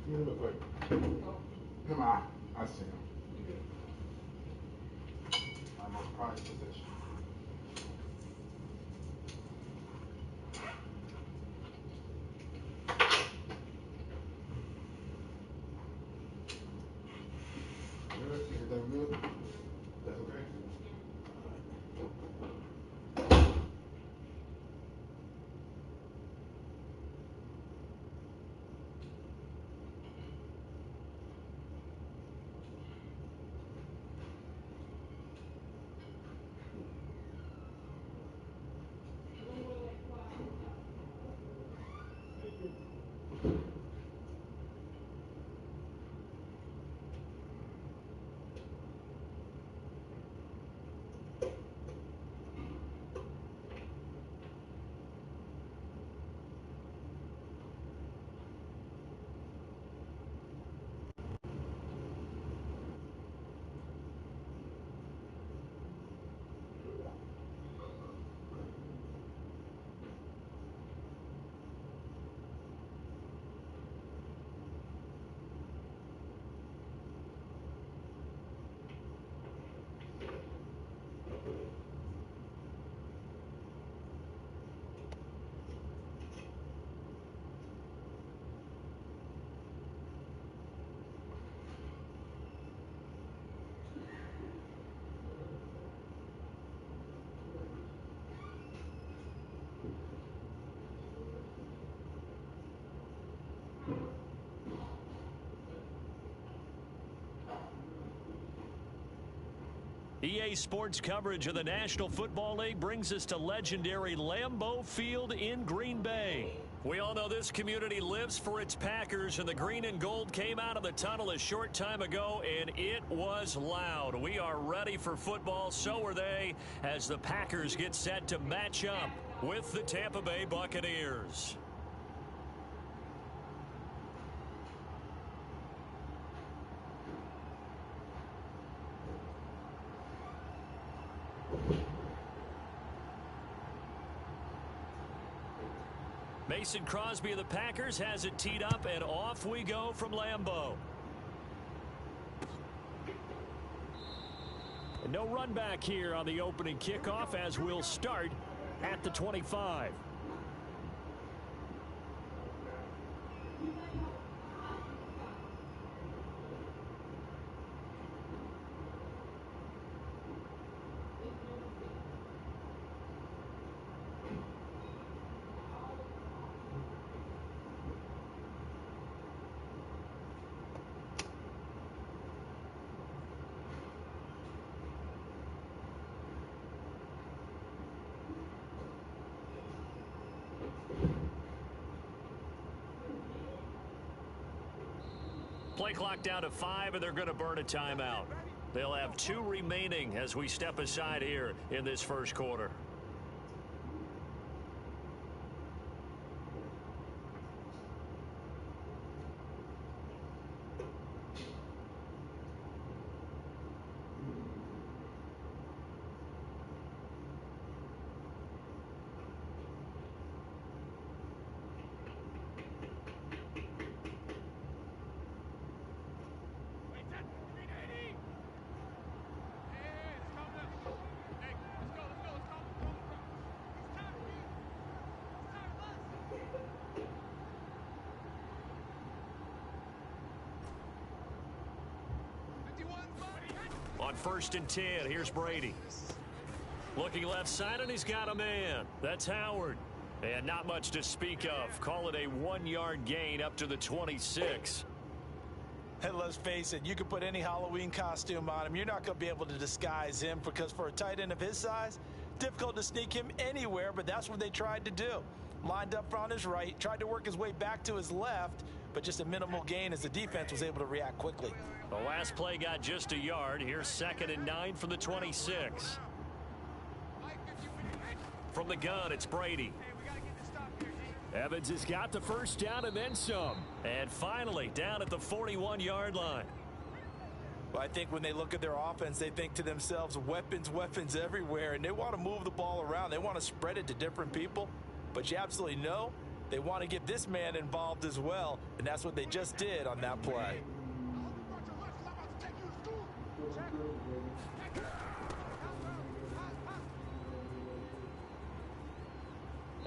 Give me the plate. Come on. I see him. My most prized possession. Good? Everything good? That's okay? EA Sports coverage of the National Football League brings us to legendary Lambeau Field in Green Bay. We all know this community lives for its Packers, and the green and gold came out of the tunnel a short time ago, and it was loud. We are ready for football, so are they, as the Packers get set to match up with the Tampa Bay Buccaneers. Mason Crosby of the Packers has it teed up, and off we go from Lambeau. And no run back here on the opening kickoff, as we'll start at the 25. Play clock down to 5, and they're going to burn a timeout. They'll have 2 remaining as we step aside here in this first quarter. On 1st and 10, here's Brady. Looking left side, and he's got a man. That's Howard. And not much to speak of. Call it a 1-yard gain up to the 26. And let's face it, you can put any Halloween costume on him. You're not going to be able to disguise him, because for a tight end of his size, difficult to sneak him anywhere, but that's what they tried to do. Lined up on his right, tried to work his way back to his left, but just a minimal gain as the defense was able to react quickly. The last play got just a yard. Here's 2nd and 9 from the 26. From the gun, it's Brady. Evans has got the first down and then some. And finally, down at the 41-yard line. Well, I think when they look at their offense, they think to themselves, weapons, weapons everywhere, and they want to move the ball around. They want to spread it to different people. But you absolutely know They want to get this man involved as well, and that's what they just did on that play.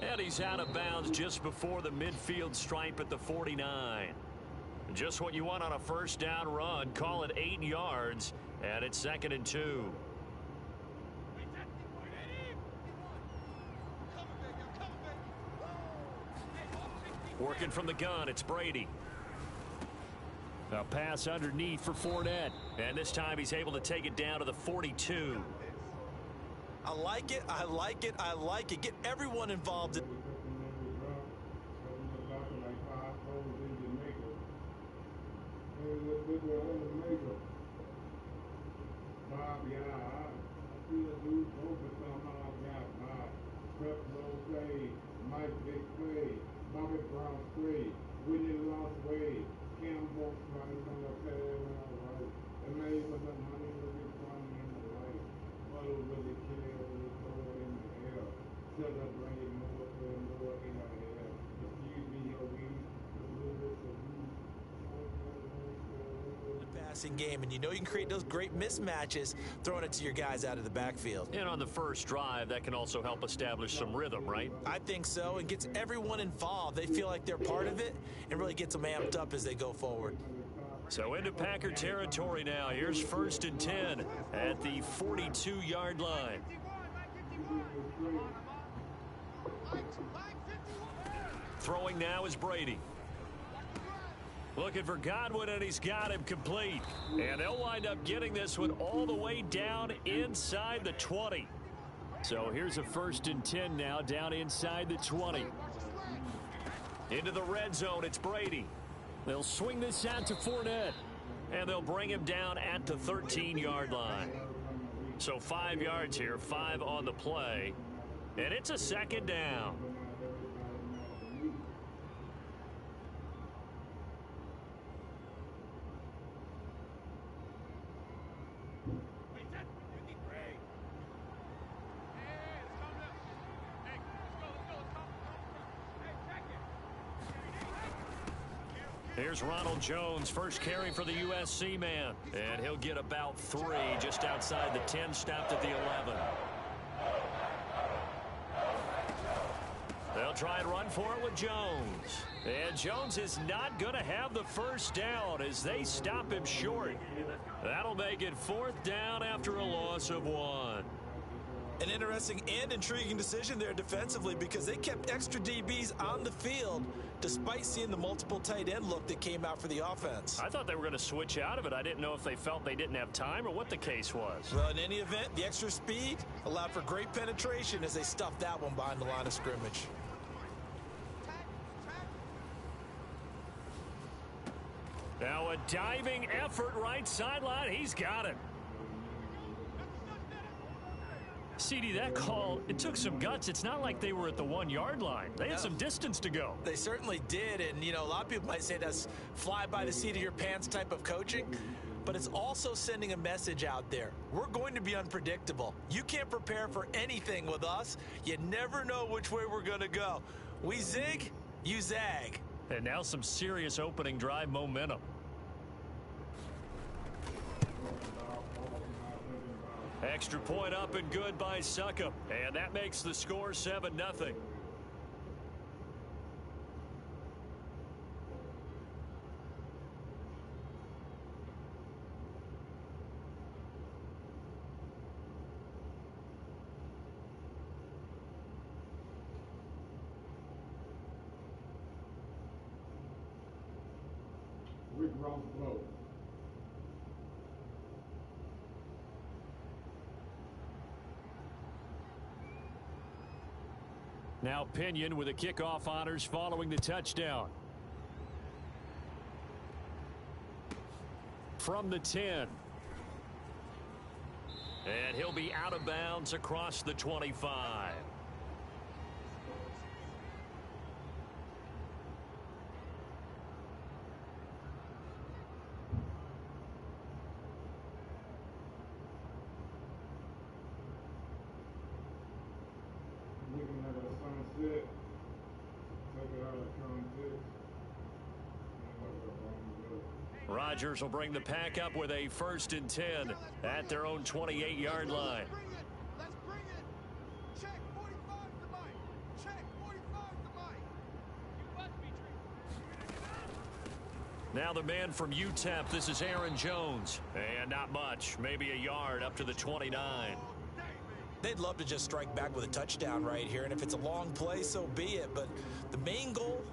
And he's out of bounds just before the midfield stripe at the 49. Just what you want on a first down run. Call it 8 yards, and it's 2nd and 2. Working from the gun, it's Brady. A pass underneath for Fournette. And this time he's able to take it down to the 42. I like it, I like it, I like it. Get everyone involved. Game, and you know you can create those great mismatches throwing it to your guys out of the backfield. And on the first drive, that can also help establish some rhythm, right? I think so, and gets everyone involved. They feel like they're part of it and really gets them amped up as they go forward. So into Packer territory now. Here's 1st and 10 at the 42-yard line. Throwing now is Brady. Looking for Godwin, and he's got him complete. And they'll wind up getting this one all the way down inside the 20. So here's a 1st and 10 now, down inside the 20. Into the red zone, it's Brady. They'll swing this out to Fournette. And they'll bring him down at the 13-yard line. So 5 yards here, 5 on the play. And it's a 2nd down. Here's Ronald Jones, first carry for the USC man. And he'll get about 3 just outside the 10, stopped at the 11. They'll try and run for it with Jones. And Jones is not going to have the first down as they stop him short. That'll make it 4th down after a loss of 1. An interesting and intriguing decision there defensively because they kept extra DBs on the field despite seeing the multiple tight end look that came out for the offense. I thought they were going to switch out of it. I didn't know if they felt they didn't have time or what the case was. Well, in any event, the extra speed allowed for great penetration as they stuffed that one behind the line of scrimmage. Now a diving effort right sideline. He's got it. CD, that call, it took some guts. It's not like they were at the 1-yard line. They had some distance to go. They certainly did, and, you know, a lot of people might say that's fly by the seat of your pants type of coaching, but it's also sending a message out there. We're going to be unpredictable. You can't prepare for anything with us. You never know which way we're going to go. We zig, you zag. And now some serious opening drive momentum. Extra point up and good by Succop. And that makes the score 7-0. Now Pinion with the kickoff honors following the touchdown. From the 10. And he'll be out of bounds across the 25. Looking at a sunset, take it out of Rodgers will bring the pack up with a 1st and 10 at their own 28-yard line. Let's bring it. Check 45 to Mike. Check 45 to Mike. Now the man from UTEP, this is Aaron Jones. And not much, maybe a yard up to the 29. They'd love to just strike back with a touchdown right here, and if it's a long play, so be it. But the main goal,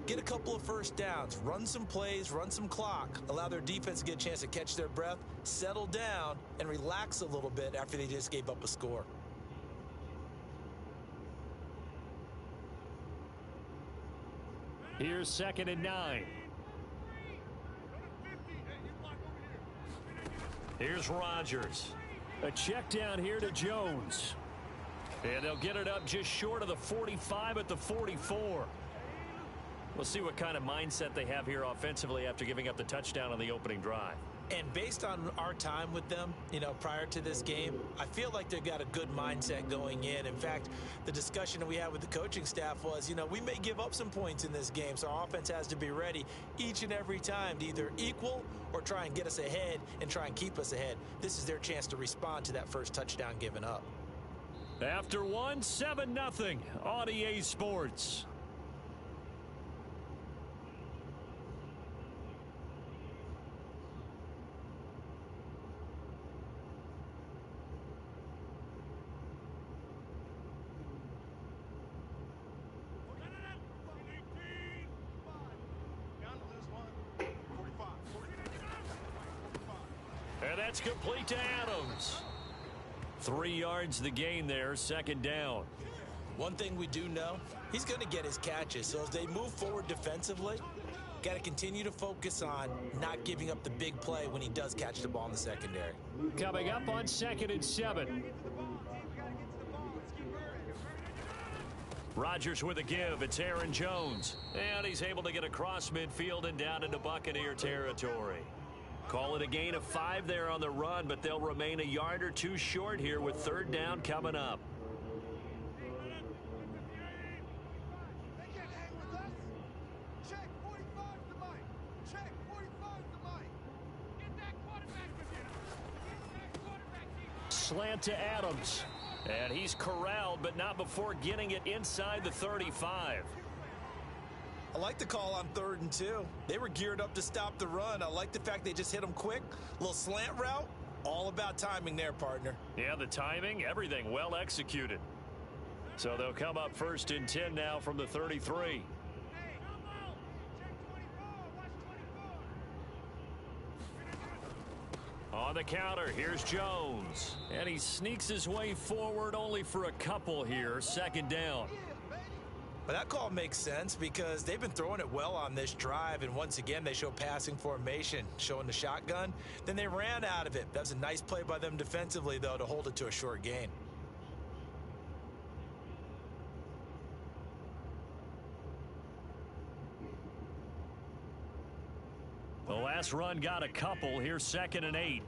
get a couple of first downs, run some plays, run some clock, allow their defense to get a chance to catch their breath, settle down, and relax a little bit after they just gave up a score. Here's 2nd and 9. Here's Rodgers. A check down here to Jones. And they'll get it up just short of the 45 at the 44. We'll see what kind of mindset they have here offensively after giving up the touchdown on the opening drive. And based on our time with them, prior to this game, I feel like they've got a good mindset going in. In fact, the discussion that we had with the coaching staff was, we may give up some points in this game, so our offense has to be ready each and every time to either equal or try and get us ahead and try and keep us ahead. This is their chance to respond to that first touchdown given up. After one, 7-0 on EA Sports. And that's complete to Adams. 3 yards the gain there, 2nd down. One thing we do know, he's going to get his catches. So as they move forward defensively, got to continue to focus on not giving up the big play when he does catch the ball in the secondary. Coming up on 2nd and 7. Rodgers with a give. It's Aaron Jones. And he's able to get across midfield and down into Buccaneer territory. Call it a gain of 5 there on the run, but they'll remain a yard or two short here with 3rd down coming up. They can't hang with us. Check 45 to Mike. Check 45 to Mike. Get that quarterback with you. Get that quarterback, team. Slant to Adams. And he's corralled, but not before getting it inside the 35. I like the call on 3rd and 2. They were geared up to stop the run. I like the fact they just hit them quick. A little slant route. All about timing there, partner. Yeah, the timing, everything well executed. So they'll come up 1st and 10 now from the 33. On the counter, here's Jones. And he sneaks his way forward only for a couple here. 2nd down. But that call makes sense because they've been throwing it well on this drive, and once again they show passing formation, showing the shotgun. Then they ran out of it. That was a nice play by them defensively, though, to hold it to a short gain. The last run got a couple. Here's 2nd and 8.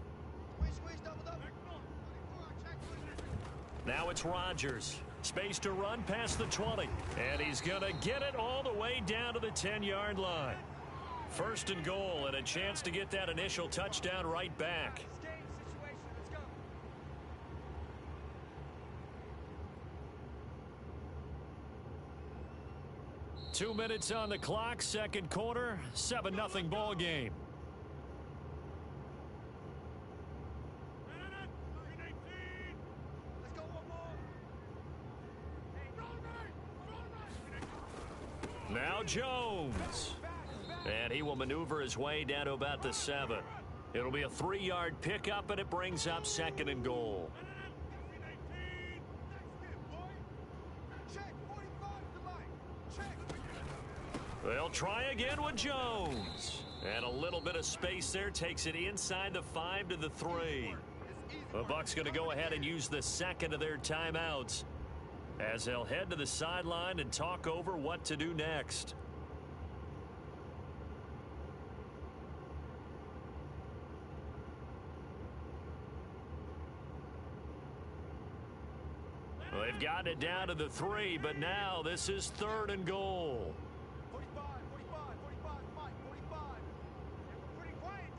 Now it's Rodgers. Space to run past the 20. And he's going to get it all the way down to the 10-yard line. 1st and goal, and a chance to get that initial touchdown right back. 2 minutes on the clock, 2nd quarter, 7-0 ball game. Now Jones. And he will maneuver his way down to about the 7. It'll be a 3-yard pickup, and it brings up 2nd and goal. They'll try again with Jones. And a little bit of space there takes it inside the 5 to the 3. The Bucs going to go ahead and use the 2nd of their timeouts as they'll head to the sideline and talk over what to do next. Well, they've gotten it down to the 3, but now this is 3rd and goal. 45, 45, 45, Mike, 45. And we're pretty quiet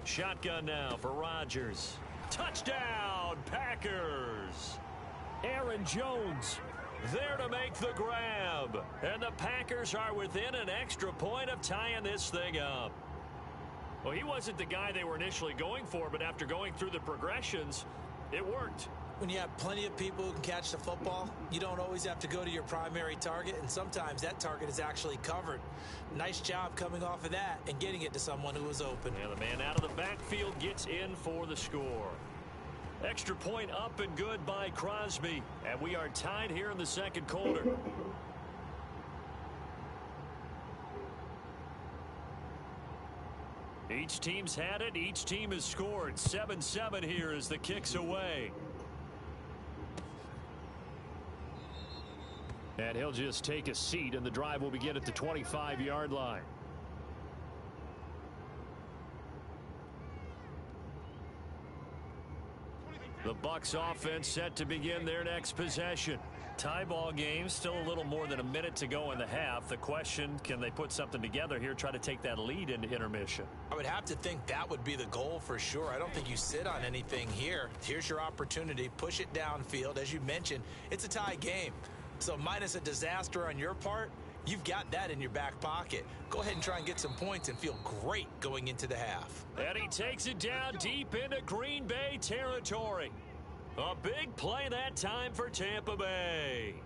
Shotgun now for Rodgers. Touchdown, Packers! Aaron Jones there to make the grab. And the Packers are within an extra point of tying this thing up. Well, he wasn't the guy they were initially going for, but after going through the progressions, it worked. When you have plenty of people who can catch the football, you don't always have to go to your primary target, and sometimes that target is actually covered. Nice job coming off of that and getting it to someone who was open. And the man out of the backfield gets in for the score. Extra point up and good by Crosby, and we are tied here in the second quarter. Each team's had it. Each team has scored. 7-7 here as the kick's away. And he'll just take a seat, and the drive will begin at the 25-yard line. The Bucs offense set to begin their next possession. Tie ball game, still a little more than a minute to go in the half. The question, can they put something together here, try to take that lead into intermission? I would have to think that would be the goal for sure. I don't think you sit on anything here. Here's your opportunity. Push it downfield. As you mentioned, it's a tie game. So minus a disaster on your part, you've got that in your back pocket. Go ahead and try and get some points and feel great going into the half. And he takes it down deep into Green Bay territory. A big play that time for Tampa Bay.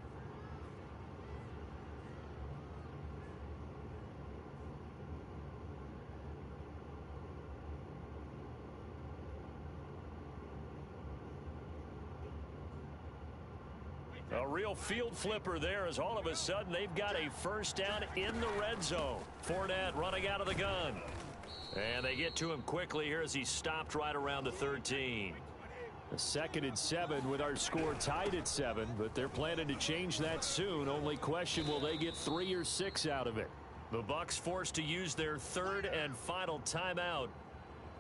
A real field flipper there as all of a sudden they've got a first down in the red zone. Fournette running out of the gun. And they get to him quickly here as he stopped right around the 13. A 2nd and 7 with our score tied at 7, but they're planning to change that soon. Only question, will they get 3 or 6 out of it? The Bucs forced to use their 3rd and final timeout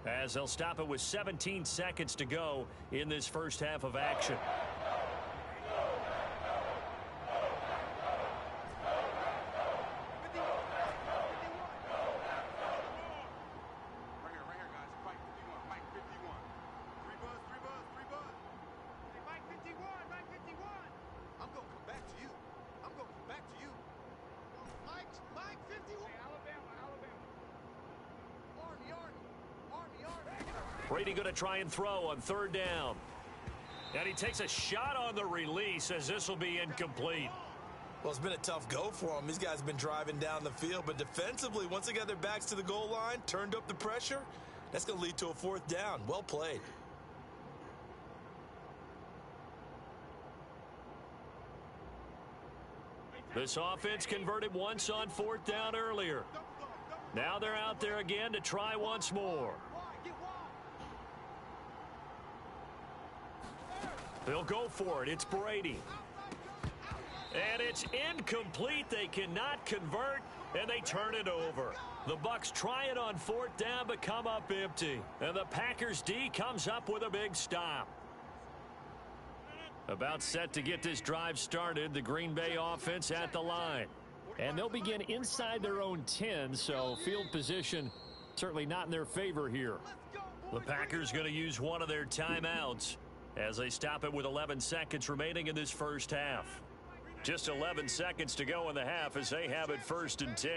as they'll stop it with 17 seconds to go in this first half of action. Brady going to try and throw on 3rd down. And he takes a shot on the release as this will be incomplete. Well, it's been a tough go for them. These guys have been driving down the field, but defensively, once they got their backs to the goal line, turned up the pressure, that's going to lead to a 4th down. Well played. This offense converted once on 4th down earlier. Now they're out there again to try once more. They'll go for it. It's Brady. And it's incomplete. They cannot convert, and they turn it over. The Bucs try it on 4th down, but come up empty. And the Packers D comes up with a big stop. About set to get this drive started, the Green Bay offense at the line. And they'll begin inside their own 10, so field position certainly not in their favor here. The Packers going to use one of their timeouts as they stop it with 11 seconds remaining in this first half. Just 11 seconds to go in the half as they have it 1st and 10.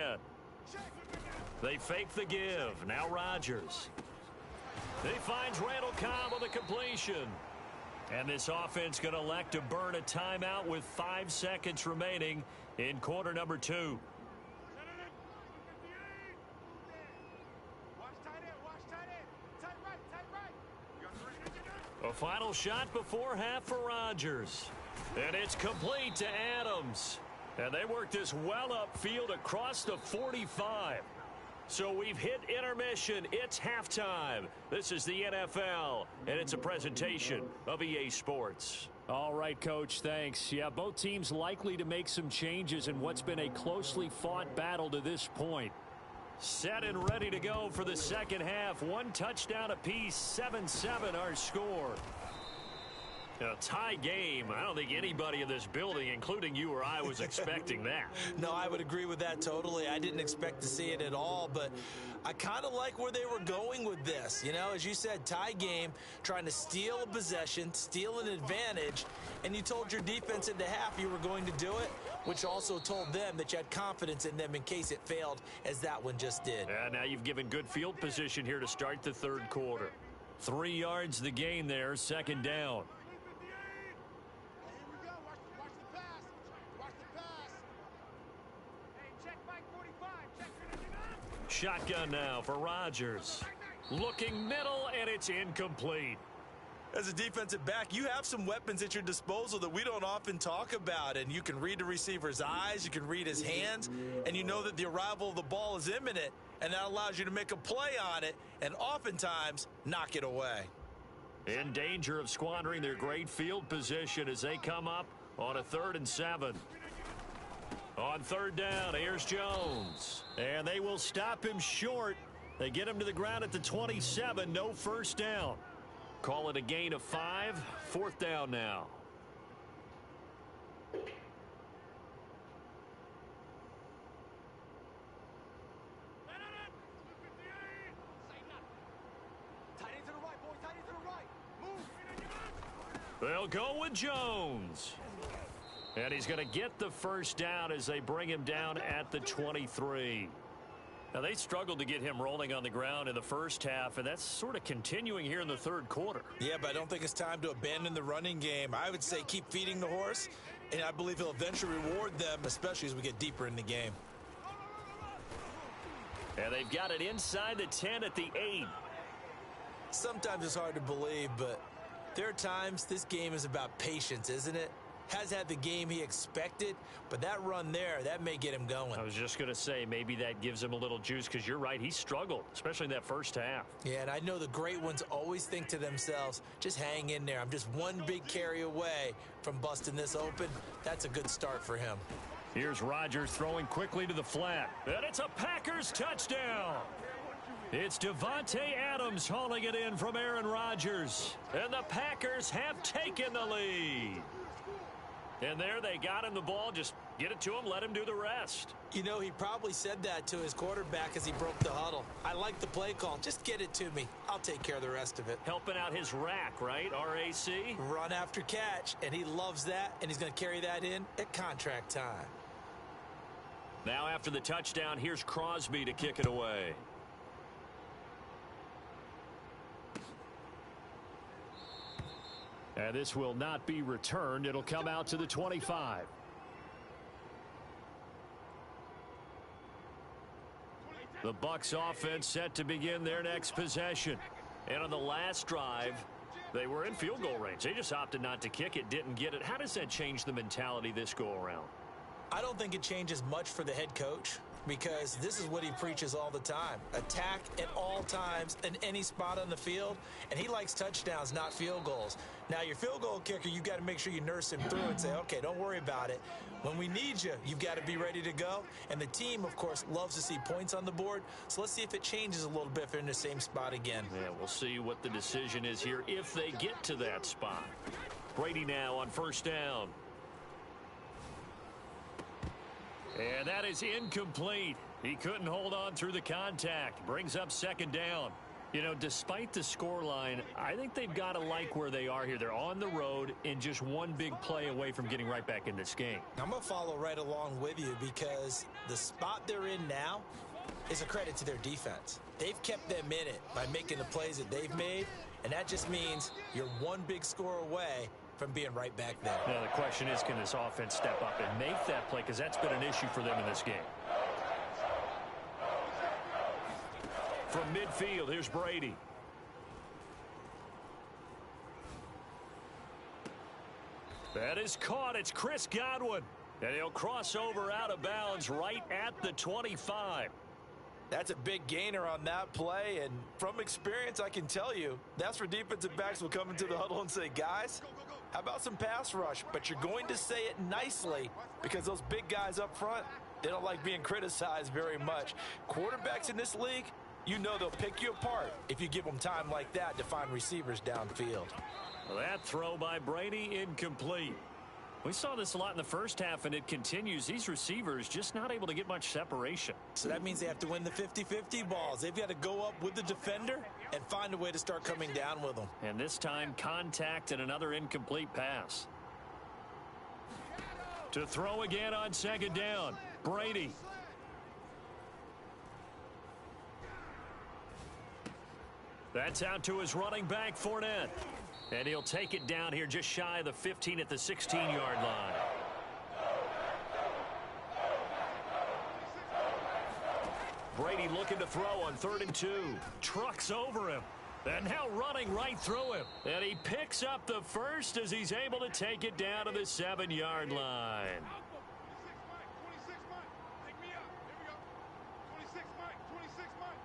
They fake the give. Now Rodgers. He finds Randall Cobb on the completion. And this offense going to elect to burn a timeout with 5 seconds remaining in quarter number 2. A final shot before half for Rodgers. And it's complete to Adams. And they work this well upfield across the 45. So we've hit intermission. It's halftime. This is the NFL, and it's a presentation of EA Sports. All right, Coach, thanks. Yeah, both teams likely to make some changes in what's been a closely fought battle to this point. Set and ready to go for the second half. 1 touchdown apiece, 7-7 our score. A tie game. I don't think anybody in this building, including you or I, was expecting that. No, I would agree with that totally. I didn't expect to see it at all, but I kind of like where they were going with this. You know, as you said, tie game, trying to steal a possession, steal an advantage, and you told your defense into half you were going to do it, which also told them that you had confidence in them in case it failed, as that one just did. And now you've given good field position here to start the third quarter. 3 yards the gain there, second down. Shotgun now for Rodgers. Looking middle, and it's incomplete. As a defensive back, you have some weapons at your disposal that we don't often talk about, and you can read the receiver's eyes, you can read his hands, and you know that the arrival of the ball is imminent, and that allows you to make a play on it and oftentimes knock it away. In danger of squandering their great field position as they come up on a 3rd and 7. On 3rd down, here's Jones. And they will stop him short. They get him to the ground at the 27, no first down. Call it a gain of 5, 4th down now. They'll go with Jones. And he's going to get the first down as they bring him down at the 23. Now, they struggled to get him rolling on the ground in the first half, and that's sort of continuing here in the third quarter. Yeah, but I don't think it's time to abandon the running game. I would say keep feeding the horse, and I believe he'll eventually reward them, especially as we get deeper in the game. And they've got it inside the 10 at the 8. Sometimes it's hard to believe, but there are times this game is about patience, isn't it? Has had the game he expected, but that run there, that may get him going. I was just going to say, maybe that gives him a little juice, because you're right, he struggled, especially in that first half. Yeah, and I know the great ones always think to themselves, just hang in there. I'm just one big carry away from busting this open. That's a good start for him. Here's Rodgers throwing quickly to the flat. And it's a Packers touchdown. It's Devontae Adams hauling it in from Aaron Rodgers. And the Packers have taken the lead. And there they got him the ball. Just get it to him, let him do the rest. You know, he probably said that to his quarterback as he broke the huddle. I like the play call. Just get it to me. I'll take care of the rest of it. Helping out his rack, right? RAC? Run after catch, and he loves that, and he's going to carry that in at contract time. Now after the touchdown, here's Crosby to kick it away. And this will not be returned. It'll come out to the 25. The Bucs offense set to begin their next possession. And on the last drive, they were in field goal range. They just opted not to kick it, didn't get it. How does that change the mentality this go around? I don't think it changes much for the head coach, because this is what he preaches all the time. Attack at all times in any spot on the field, and he likes touchdowns, not field goals. Now, your field goal kicker, you've got to make sure you nurse him through and say, okay, don't worry about it. When we need you, you've got to be ready to go. And the team, of course, loves to see points on the board. So let's see if it changes a little bit if they're in the same spot again. Yeah, we'll see what the decision is here if they get to that spot. Brady now on first down. And that is incomplete. He couldn't hold on through the contact. Brings up second down. You know, despite the scoreline, I think they've got to like where they are here. They're on the road and just one big play away from getting right back in this game. I'm going to follow right along with you, because the spot they're in now is a credit to their defense. They've kept them in it by making the plays that they've made, and that just means you're one big score away from being right back there. Now, the question is, can this offense step up and make that play? Because that's been an issue for them in this game. From midfield, here's Brady. That is caught. It's Chris Godwin. And he'll cross over out of bounds right at the 25. That's a big gainer on that play, and from experience, I can tell you, that's where defensive backs will come into the huddle and say, guys, how about some pass rush? But you're going to say it nicely, because those big guys up front, they don't like being criticized very much. Quarterbacks in this league, You know they'll pick you apart if you give them time like that to find receivers downfield. Well, that throw by Brady incomplete. We saw this a lot in the first half, and it continues. These receivers just not able to get much separation. So that means they have to win the 50-50 balls. They've got to go up with the defender and find a way to start coming down with them. And this time, contact and another incomplete pass. To throw again on second down, Brady. That's out to his running back, Fournette. And he'll take it down here just shy of the 15 at the 16-yard line. Brady looking to throw on 3rd and 2. Trucks over him. And now running right through him. And he picks up the first as he's able to take it down to the 7-yard line. 26 Mike. Pick me up. Here we go. 26 Mike. 26 Mike.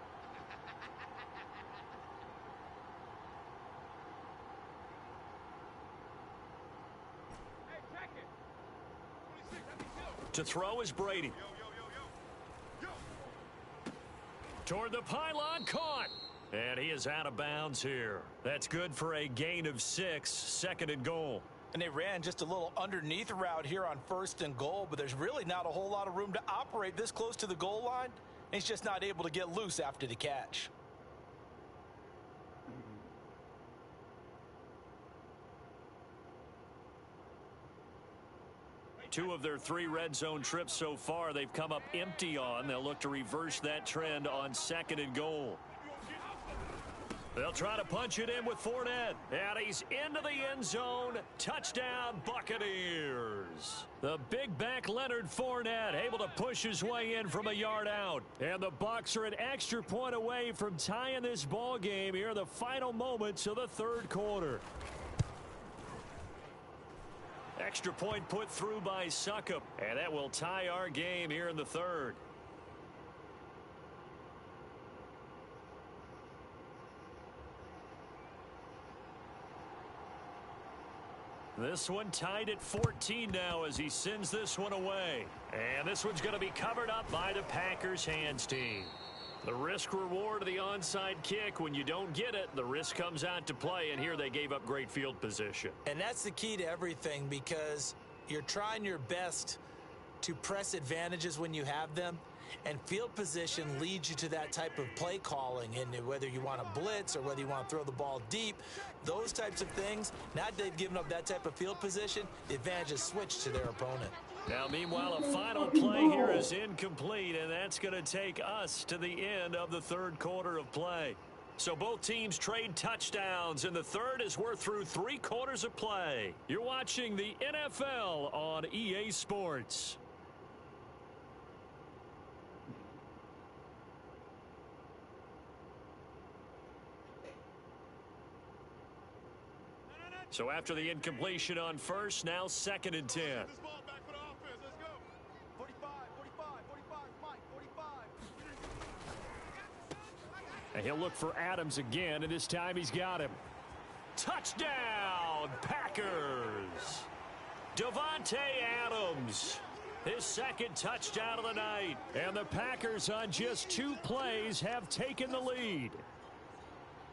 Hey, check it. 26, let me go. To throw is Brady. Yo. Toward the pylon, caught. And he is out of bounds here. That's good for a gain of 6, 2nd and goal. And they ran just a little underneath route here on 1st and goal, but there's really not a whole lot of room to operate this close to the goal line. He's just not able to get loose after the catch. Two of their 3 red zone trips so far, they've come up empty on. They'll look to reverse that trend on 2nd and goal. They'll try to punch it in with Fournette. And he's into the end zone. Touchdown, Buccaneers. The big back Leonard Fournette able to push his way in from a yard out. And the Bucs are an extra point away from tying this ball game here in the final moments of the 3rd quarter. Extra point put through by Succop. And that will tie our game here in the 3rd. This one tied at 14 now as he sends this one away. And this one's going to be covered up by the Packers hands team. The risk reward of the onside kick, when you don't get it, the risk comes out to play, and here they gave up great field position. And that's the key to everything, because you're trying your best to press advantages when you have them, and field position leads you to that type of play calling. And whether you want to blitz or whether you want to throw the ball deep, those types of things, now that they've given up that type of field position, the advantage is switched to their opponent. Now, meanwhile, a final play here is incomplete, and that's going to take us to the end of the 3rd quarter of play. So both teams trade touchdowns in the 3rd as we're through 3 quarters of play. You're watching the NFL on EA Sports. So after the incompletion on 1st, now 2nd and 10. This ball back for the offense. Let's go. 45, 45, Mike, 45. And he'll look for Adams again, and this time he's got him. Touchdown, Packers! Davante Adams, his 2nd touchdown of the night. And the Packers on just 2 plays have taken the lead.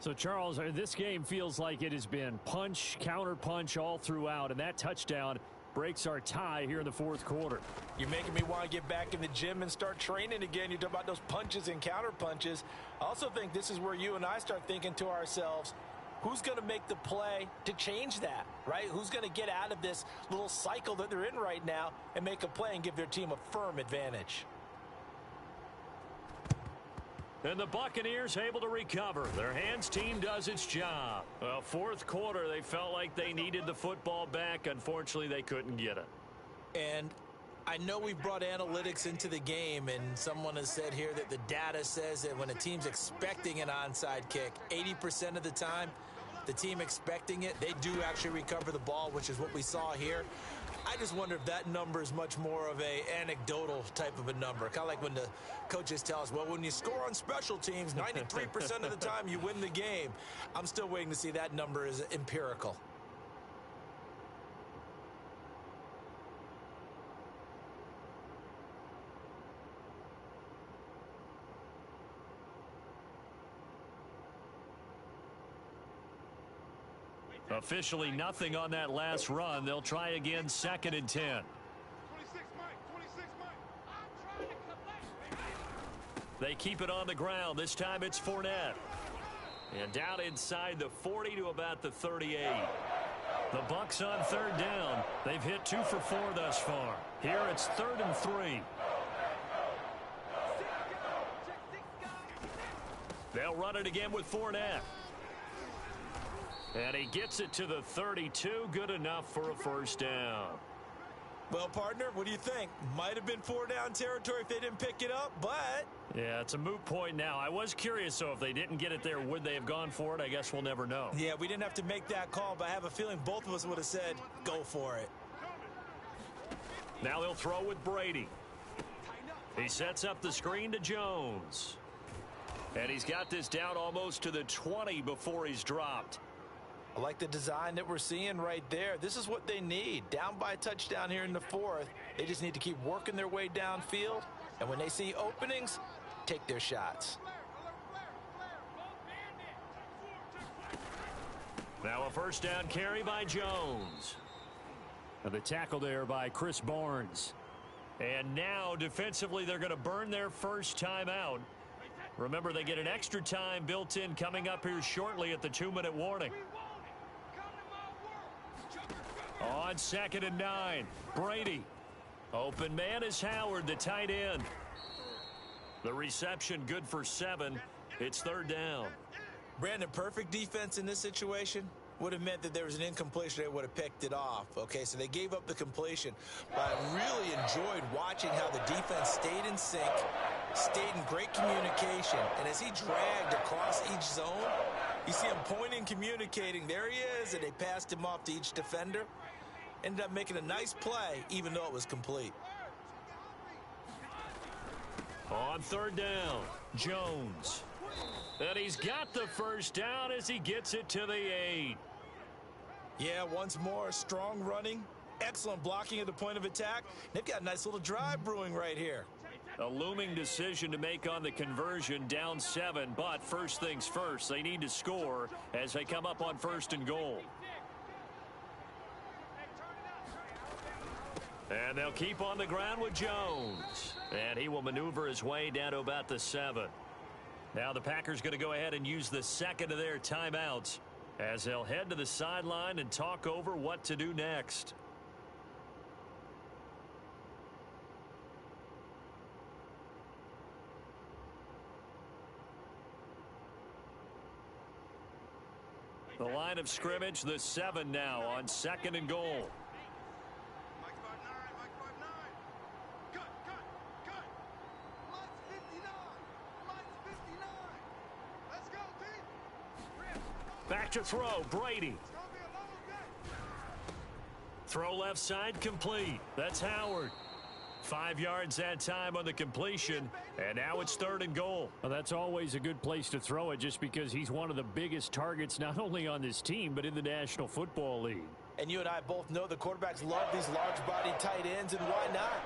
So, Charles, this game feels like it has been punch, counter-punch all throughout, and that touchdown breaks our tie here in the 4th quarter. You're making me want to get back in the gym and start training again. You talk about those punches and counter-punches. I also think this is where you and I start thinking to ourselves, who's going to make the play to change that, right? Who's going to get out of this little cycle that they're in right now and make a play and give their team a firm advantage? And the Buccaneers able to recover. Their hands team does its job. Well, 4th quarter, they felt like they needed the football back. Unfortunately, they couldn't get it. And I know we brought analytics into the game, and someone has said here that the data says that when a team's expecting an onside kick, 80% of the time, the team expecting it, they do actually recover the ball, which is what we saw here. I just wonder if that number is much more of a anecdotal type of a number. Kind of like when the coaches tell us, well, when you score on special teams, 93% of the time you win the game. I'm still waiting to see that number is empirical. Officially nothing on that last run. They'll try again, 2nd and 10. 26 Mike, 26 Mike. I'm trying to collect. They keep it on the ground. This time it's Fournette. And down inside the 40 to about the 38. The Bucs on 3rd down. They've hit 2 for 4 thus far. Here it's 3rd and 3. They'll run it again with Fournette. And he gets it to the 32. Good enough for a first down. Well, partner, what do you think? Might have been 4-down territory if they didn't pick it up, but... Yeah, it's a moot point now. I was curious, so if they didn't get it there, would they have gone for it? I guess we'll never know. Yeah, we didn't have to make that call, but I have a feeling both of us would have said, go for it. Now they'll throw with Brady. He sets up the screen to Jones. And he's got this down almost to the 20 before he's dropped. I like the design that we're seeing right there. This is what they need. Down by a touchdown here in the 4th. They just need to keep working their way downfield. And when they see openings, take their shots. Now a first down carry by Jones. And the tackle there by Chris Barnes. And now defensively they're going to burn their first time out. Remember, they get an extra time built in coming up here shortly at the 2-minute warning. On 2nd and 9, Brady. Open man is Howard, the tight end. The reception good for 7. It's 3rd down. Brandon, perfect defense in this situation would have meant that there was an incompletion. They would have picked it off. Okay, so they gave up the completion. But I really enjoyed watching how the defense stayed in sync, stayed in great communication. And as he dragged across each zone, you see him pointing, communicating. There he is, and they passed him off to each defender. Ended up making a nice play, even though it was complete. On 3rd down, Jones. And he's got the first down as he gets it to the 8. Yeah, once more, strong running, excellent blocking at the point of attack. They've got a nice little drive brewing right here. A looming decision to make on the conversion, down 7. But first things first, they need to score as they come up on 1st and goal. And they'll keep on the ground with Jones. And he will maneuver his way down to about the 7. Now the Packers going to go ahead and use the 2nd of their timeouts as they'll head to the sideline and talk over what to do next. The line of scrimmage, the 7 now on 2nd and goal. Back to throw, Brady. Throw left side, complete. That's Howard. 5 yards that time on the completion, and now it's 3rd and goal. Well, that's always a good place to throw it just because he's one of the biggest targets not only on this team but in the National Football League. And you and I both know the quarterbacks love these large-bodied tight ends, and why not?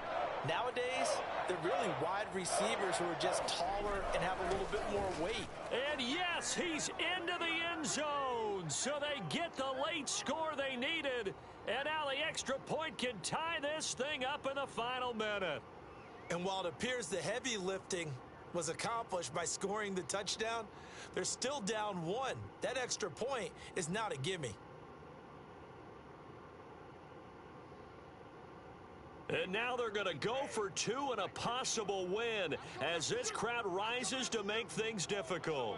Nowadays, they're really wide receivers who are just taller and have a little bit more weight. And yes, he's into the end zone, so they get the late score they needed. And now the extra point can tie this thing up in the final minute. And while it appears the heavy lifting was accomplished by scoring the touchdown, they're still down 1. That extra point is not a gimme. And now they're going to go for 2 and a possible win as this crowd rises to make things difficult.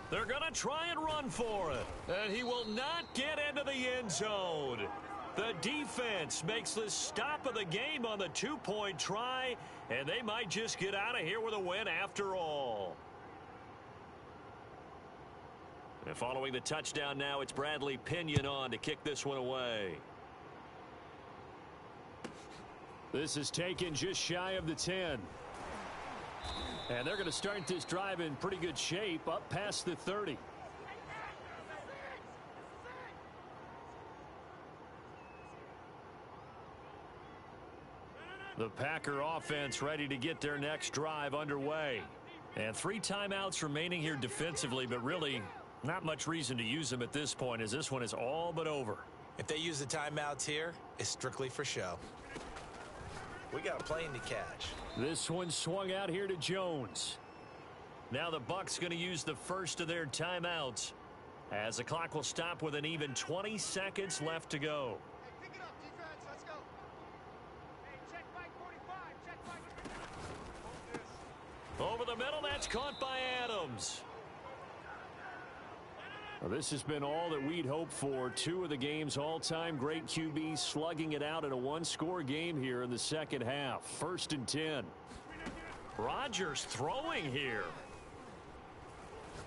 They're going to try and run for it. And he will not get into the end zone. The defense makes the stop of the game on the 2-point try, and they might just get out of here with a win after all. And following the touchdown now, it's Bradley Pinion on to kick this one away. This is taken just shy of the 10. And they're going to start this drive in pretty good shape up past the 30. The Packer offense ready to get their next drive underway. And 3 timeouts remaining here defensively, but really not much reason to use them at this point, as this one is all but over. If they use the timeouts here, it's strictly for show. We got a plane to catch. This one swung out here to Jones. Now the Bucs going to use the first of their timeouts, as the clock will stop with an even 20 seconds left to go. Hey, pick it up, defense. Let's go. Hey, check Mike 45. Check Mike. Over the middle, that's caught by Adams. Well, this has been all that we'd hoped for. 2 of the game's all-time great QBs slugging it out in a 1-score game here in the second half. 1st and 10. Rodgers throwing here.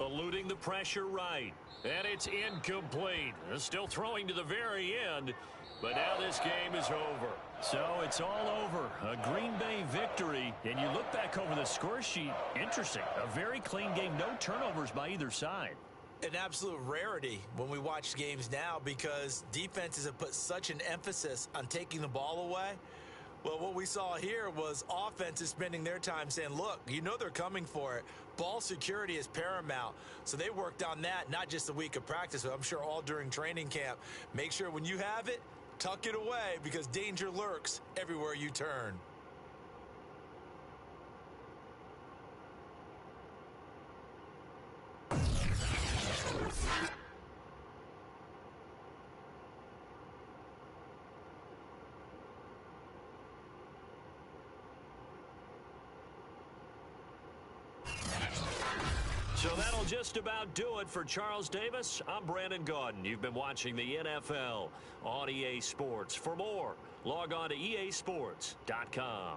Eluding the pressure right. And it's incomplete. Still throwing to the very end. But now this game is over. So it's all over. A Green Bay victory. And you look back over the score sheet. Interesting. A very clean game. No turnovers by either side. An absolute rarity when we watch games now, because defenses have put such an emphasis on taking the ball away. Well, what we saw here was offenses spending their time saying, look, you know they're coming for it. Ball security is paramount. So they worked on that, not just a week of practice, but I'm sure all during training camp. Make sure when you have it, tuck it away, because danger lurks everywhere you turn. So that'll just about do it for Charles Davis. I'm Brandon Gaudin. You've been watching the NFL on EA Sports. For more, log on to easports.com.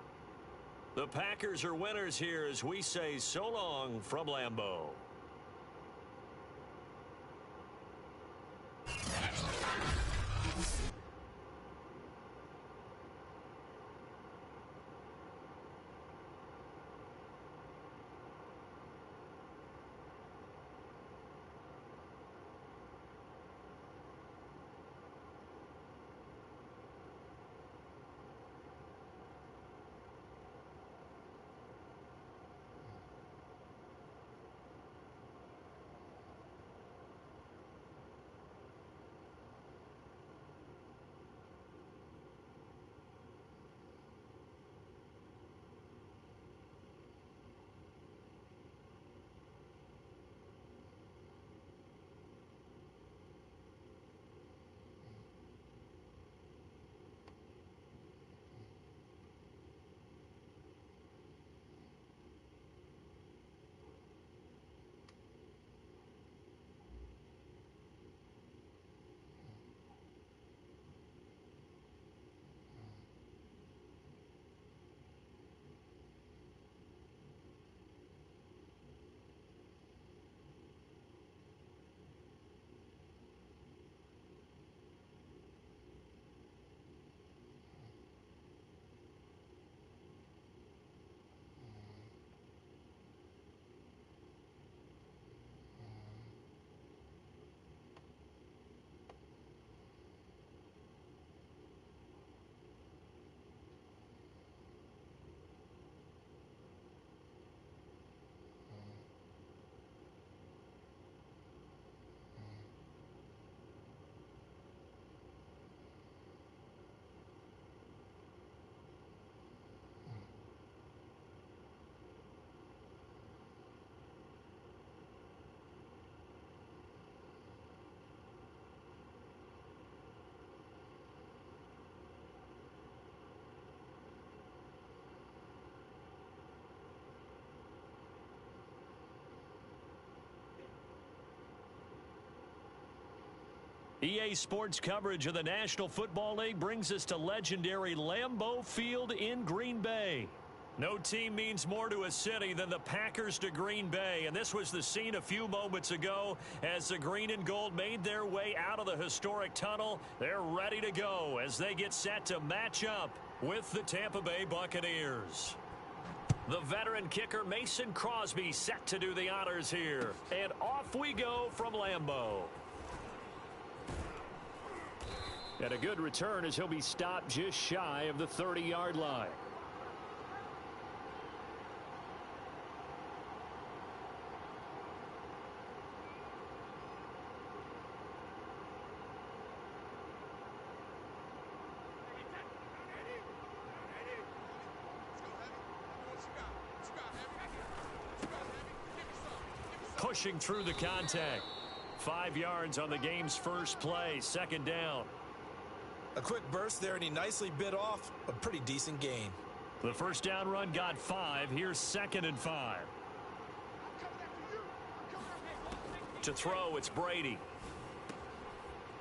The Packers are winners here as we say so long from Lambeau. EA Sports coverage of the National Football League brings us to legendary Lambeau Field in Green Bay. No team means more to a city than the Packers to Green Bay, and this was the scene a few moments ago as the green and gold made their way out of the historic tunnel. They're ready to go as they get set to match up with the Tampa Bay Buccaneers. The veteran kicker Mason Crosby set to do the honors here, and off we go from Lambeau. And a good return as he'll be stopped just shy of the 30-yard line. pushing through the contact. 5 yards on the game's first play, second down. A quick burst there, and he nicely bit off a pretty decent gain. The first down run got 5. Here's 2nd and 5. To throw, it's Brady.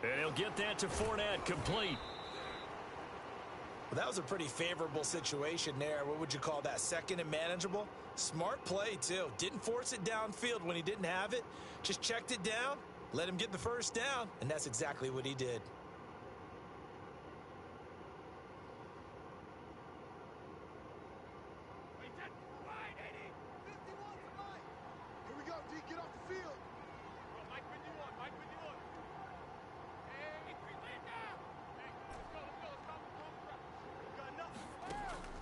And he'll get that to Fournette, complete. Well, that was a pretty favorable situation there. What would you call that? Second and manageable? Smart play, too. Didn't force it downfield when he didn't have it. Just checked it down, let him get the first down, and that's exactly what he did. Here we go, D. Get off the field. Mike, with you on. Mike, with you on. Hey, let's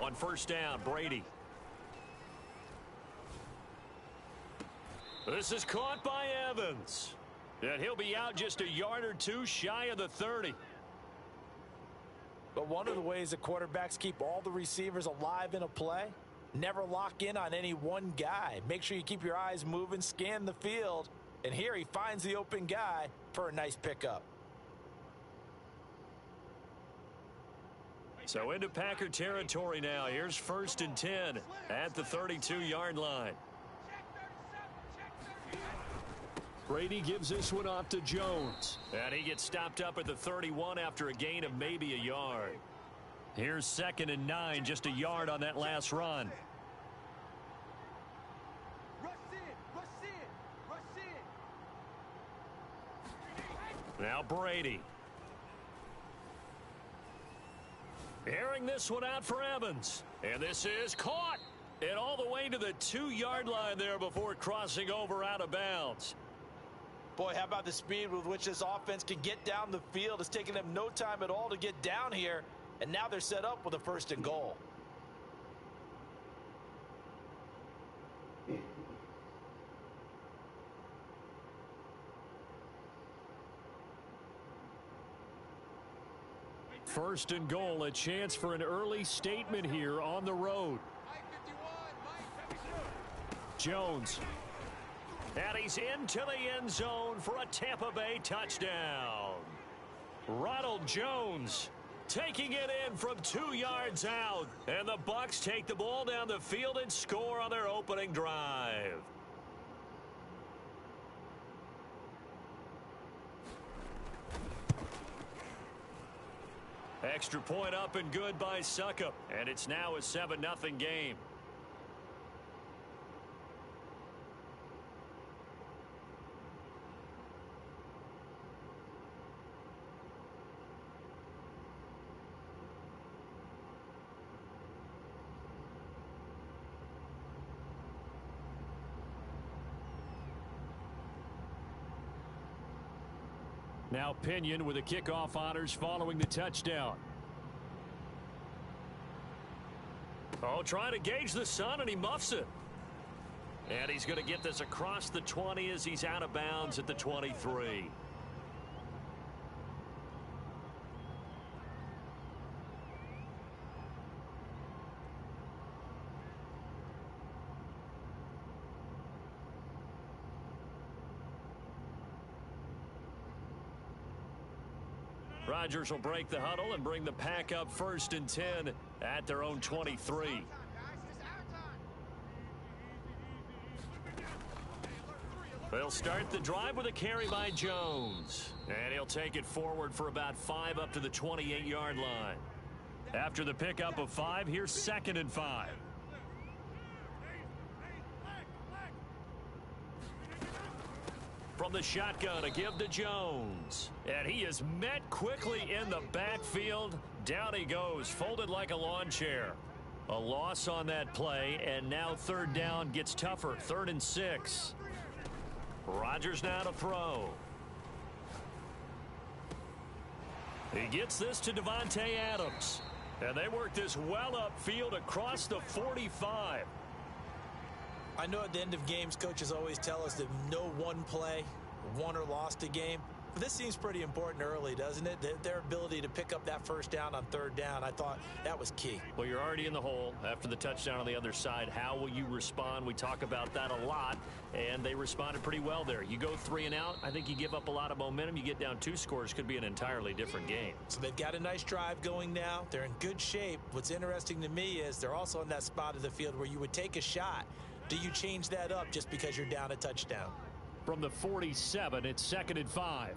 go. On first down, Brady. This is caught by Evans. And he'll be out just a yard or two shy of the 30. But one of the ways that quarterbacks keep all the receivers alive in a play, never lock in on any one guy. Make sure you keep your eyes moving, scan the field. And here he finds the open guy for a nice pickup. So into Packer territory now. Here's 1st and 10 at the 32-yard line. Brady gives this one off to Jones. And he gets stopped up at the 31 after a gain of maybe a yard. Here's 2nd and 9, just a yard on that last run. Rush in, rush in, rush in. Now Brady. Airing this one out for Evans. And this is caught. And all the way to the 2-yard line there before crossing over out of bounds. Boy, how about the speed with which this offense can get down the field? It's taken them no time at all to get down here. And now they're set up with a 1st and goal. First and goal, a chance for an early statement here on the road. Jones. And he's into the end zone for a Tampa Bay touchdown. Ronald Jones taking it in from 2 yards out. And the Bucs take the ball down the field and score on their opening drive. Extra point up and good by Suckup. And it's now a 7-0 game. Now Pinion with the kickoff honors following the touchdown. Oh, trying to gauge the sun, and he muffs it. And he's going to get this across the 20 as he's out of bounds at the 23. Rodgers will break the huddle and bring the Pack up 1st and 10 at their own 23. They'll start the drive with a carry by Jones. And he'll take it forward for about 5 up to the 28-yard line. After the pickup of 5, here's 2nd and 5. From the shotgun, a give to Jones. And he is met quickly in the backfield. Down he goes, folded like a lawn chair. A loss on that play, and now 3rd down gets tougher. 3rd and 6. Rodgers now to throw. He gets this to Devontae Adams. And they work this well upfield across the 45. I know at the end of games, coaches always tell us that no one play won or lost a game. This seems pretty important early, doesn't it? Their ability to pick up that first down on third down, I thought that was key. Well, you're already in the hole after the touchdown on the other side. How will you respond? We talk about that a lot, and they responded pretty well there. You go 3 and out, I think you give up a lot of momentum. You get down 2 scores, could be an entirely different game. So they've got a nice drive going now. They're in good shape. What's interesting to me is they're also in that spot of the field where you would take a shot. Do you change that up just because you're down a touchdown? From the 47, it's 2nd and 5.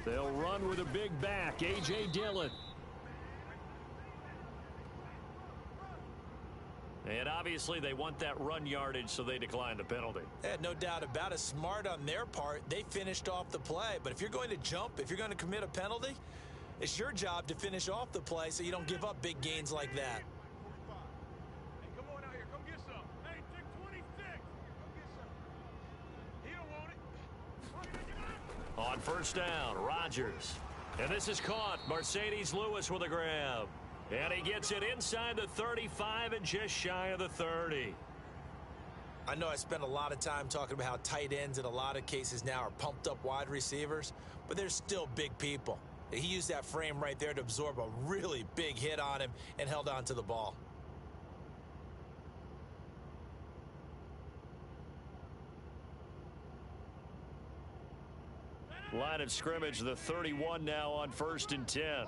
They'll run with a big back, A.J. Dillon. And obviously they want that run yardage, so they decline the penalty. No doubt about it. Smart on their part. They finished off the play. But if you're going to jump, if you're going to commit a penalty, it's your job to finish off the play so you don't give up big gains like that. On first down, Rodgers. And this is caught. Mercedes Lewis with a grab. And he gets it inside the 35 and just shy of the 30. I know I spent a lot of time talking about how tight ends in a lot of cases now are pumped up wide receivers, but they're still big people. He used that frame right there to absorb a really big hit on him and held on to the ball. Line of scrimmage, the 31 now on 1st and 10.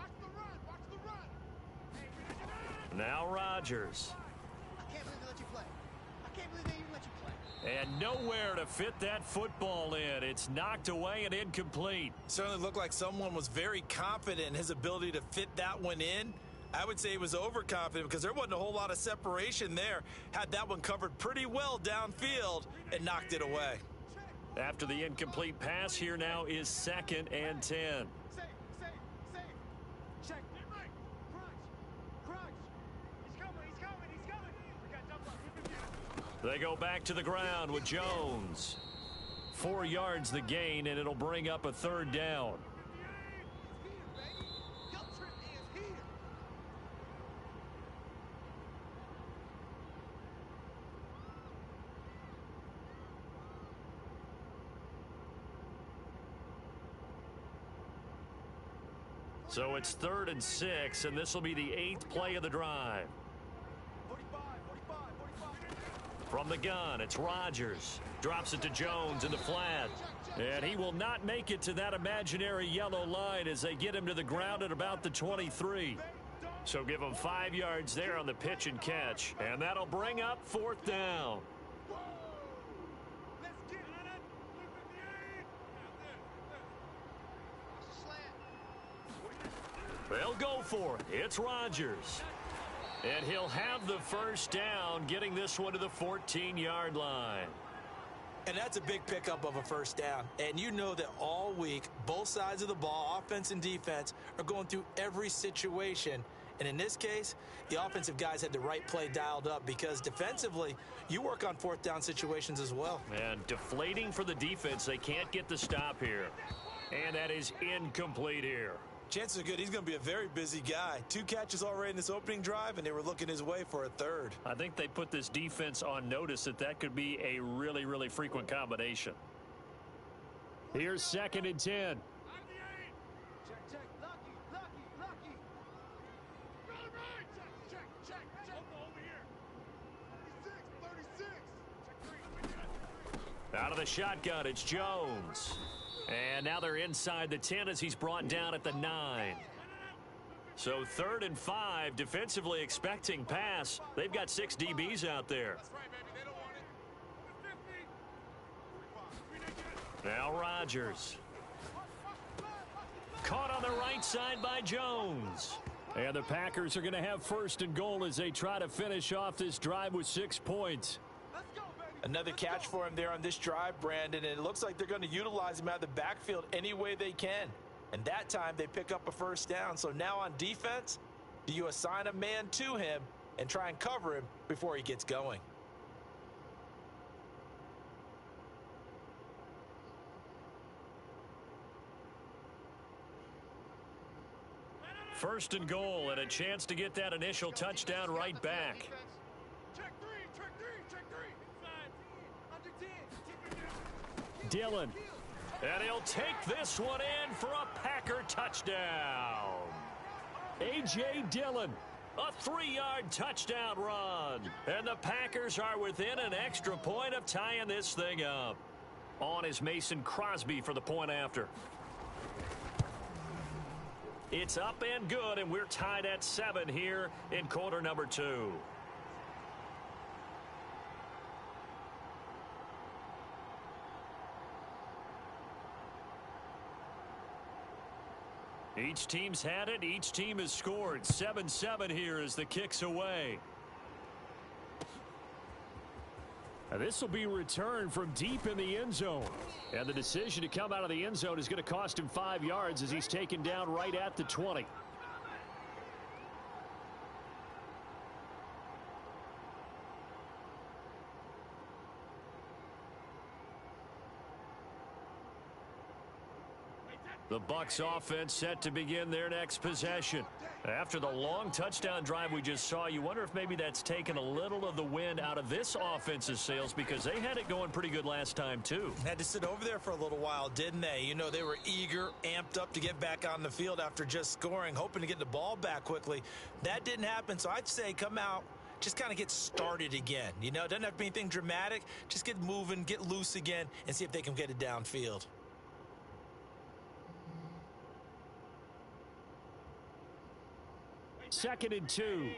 Now Rodgers. I can't believe they let you play. I can't believe they even let you play. And nowhere to fit that football in. It's knocked away and incomplete. Certainly looked like someone was very confident in his ability to fit that one in. I would say he was overconfident because there wasn't a whole lot of separation there. Had that one covered pretty well downfield and knocked it away. After the incomplete pass, here now is 2nd and 10. Safe. Check. Crunch. He's coming. We got jump up. They go back to the ground with Jones. 4 yards the gain, and it'll bring up a 3rd down. So it's 3rd and 6, and this will be the 8th play of the drive. 45. From the gun, it's Rodgers. Drops it to Jones in the flat. And he will not make it to that imaginary yellow line as they get him to the ground at about the 23. So give him 5 yards there on the pitch and catch. And that'll bring up 4th down. They'll go for it. It's Rodgers. And he'll have the first down, getting this one to the 14-yard line. And that's a big pickup of a first down. And you know that all week, both sides of the ball, offense and defense, are going through every situation. And in this case, the offensive guys had the right play dialed up because defensively, you work on 4th down situations as well. And deflating for the defense. They can't get the stop here. And that is incomplete here. Chances are good he's going to be a very busy guy. 2 catches already in this opening drive, and they were looking his way for a 3rd. I think they put this defense on notice that could be a really, really frequent combination. Here's 2nd and 10. Check. Lucky. Check. Over here. 36. Check 3. Out of the shotgun, it's Jones. And now they're inside the 10 as he's brought down at the 9. So 3rd and 5, defensively expecting pass. They've got 6 DBs out there. That's right, baby. They don't want it. Now Rodgers. Caught on the right side by Jones. And the Packers are going to have 1st and goal as they try to finish off this drive with 6 points. Another catch for him there on this drive, Brandon, and it looks like they're going to utilize him out of the backfield any way they can. And that time they pick up a first down. So now on defense, do you assign a man to him and try and cover him before he gets going? First and goal and a chance to get that initial touchdown right back. Check three. Inside. Dillon. And he'll take this one in for a Packer touchdown. A.J. Dillon, a 3-yard touchdown run. And the Packers are within an extra point of tying this thing up. On is Mason Crosby for the point after. It's up and good, and we're tied at 7 here in quarter number 2. Each team's had it. Each team has scored. 7-7 here as the kick's away. This will be returned from deep in the end zone. And the decision to come out of the end zone is going to cost him 5 yards as he's taken down right at the 20. The Bucs offense set to begin their next possession. After the long touchdown drive we just saw, you wonder if maybe that's taken a little of the wind out of this offense's sails because they had it going pretty good last time too. Had to sit over there for a little while, didn't they? You know, they were eager, amped up to get back on the field after just scoring, hoping to get the ball back quickly. That didn't happen, so I'd say come out, just kind of get started again. You know, it doesn't have to be anything dramatic. Just get moving, get loose again, and see if they can get it downfield. Second and 2.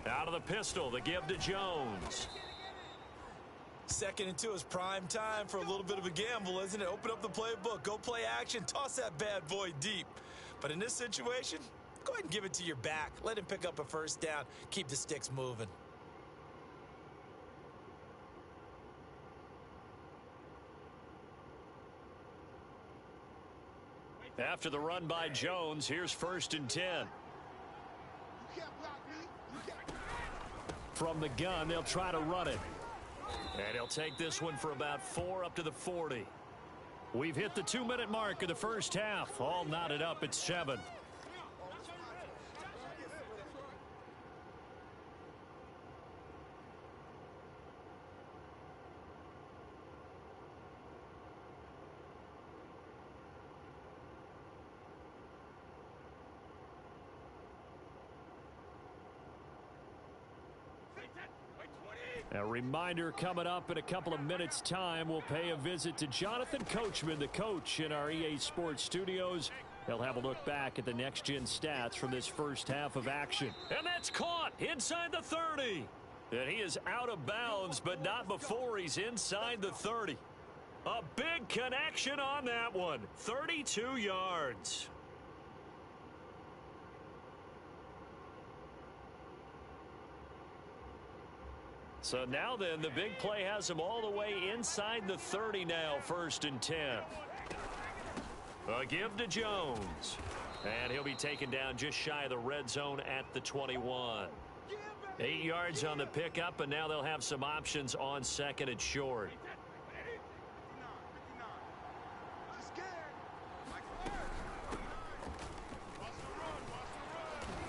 Out of the pistol, the give to Jones. Second and 2 is prime time for a little bit of a gamble, isn't it? Open up the playbook, go play action, toss that bad boy deep. But in this situation, go ahead and give it to your back. Let him pick up a first down, keep the sticks moving. After the run by Jones, here's 1st and 10. From the gun, they'll try to run it. And he'll take this one for about 4 up to the 40. We've hit the 2-minute mark of the first half. All knotted up at 7. A reminder coming up in a couple of minutes' time. We'll pay a visit to Jonathan Coachman, the coach in our EA Sports studios. They'll have a look back at the next-gen stats from this first half of action. And that's caught inside the 30. And he is out of bounds, but not before he's inside the 30. A big connection on that one. 32 yards. So now then, the big play has him all the way inside the 30 now, 1st and 10. A give to Jones. And he'll be taken down just shy of the red zone at the 21. 8 yards on the pickup, and now they'll have some options on 2nd and short.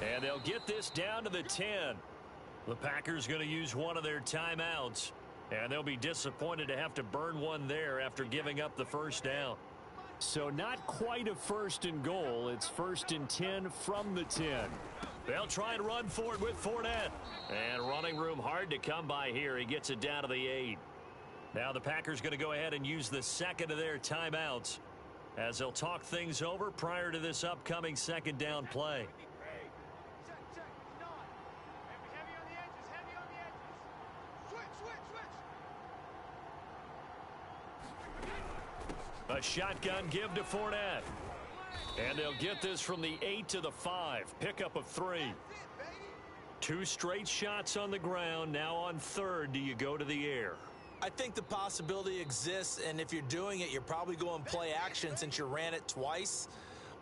And they'll get this down to the 10. The Packers going to use one of their timeouts, and they'll be disappointed to have to burn one there after giving up the first down. So not quite a 1st and goal. It's 1st and 10 from the 10. They'll try and run for it with Fournette. And running room hard to come by here. He gets it down to the 8. Now the Packers going to go ahead and use the second of their timeouts as they'll talk things over prior to this upcoming 2nd down play. A shotgun give to Fournette. And they'll get this from the 8 to the 5. Pickup of 3. 2 straight shots on the ground. Now on 3rd, do you go to the air? I think the possibility exists, and if you're doing it, you're probably going play action since you ran it twice.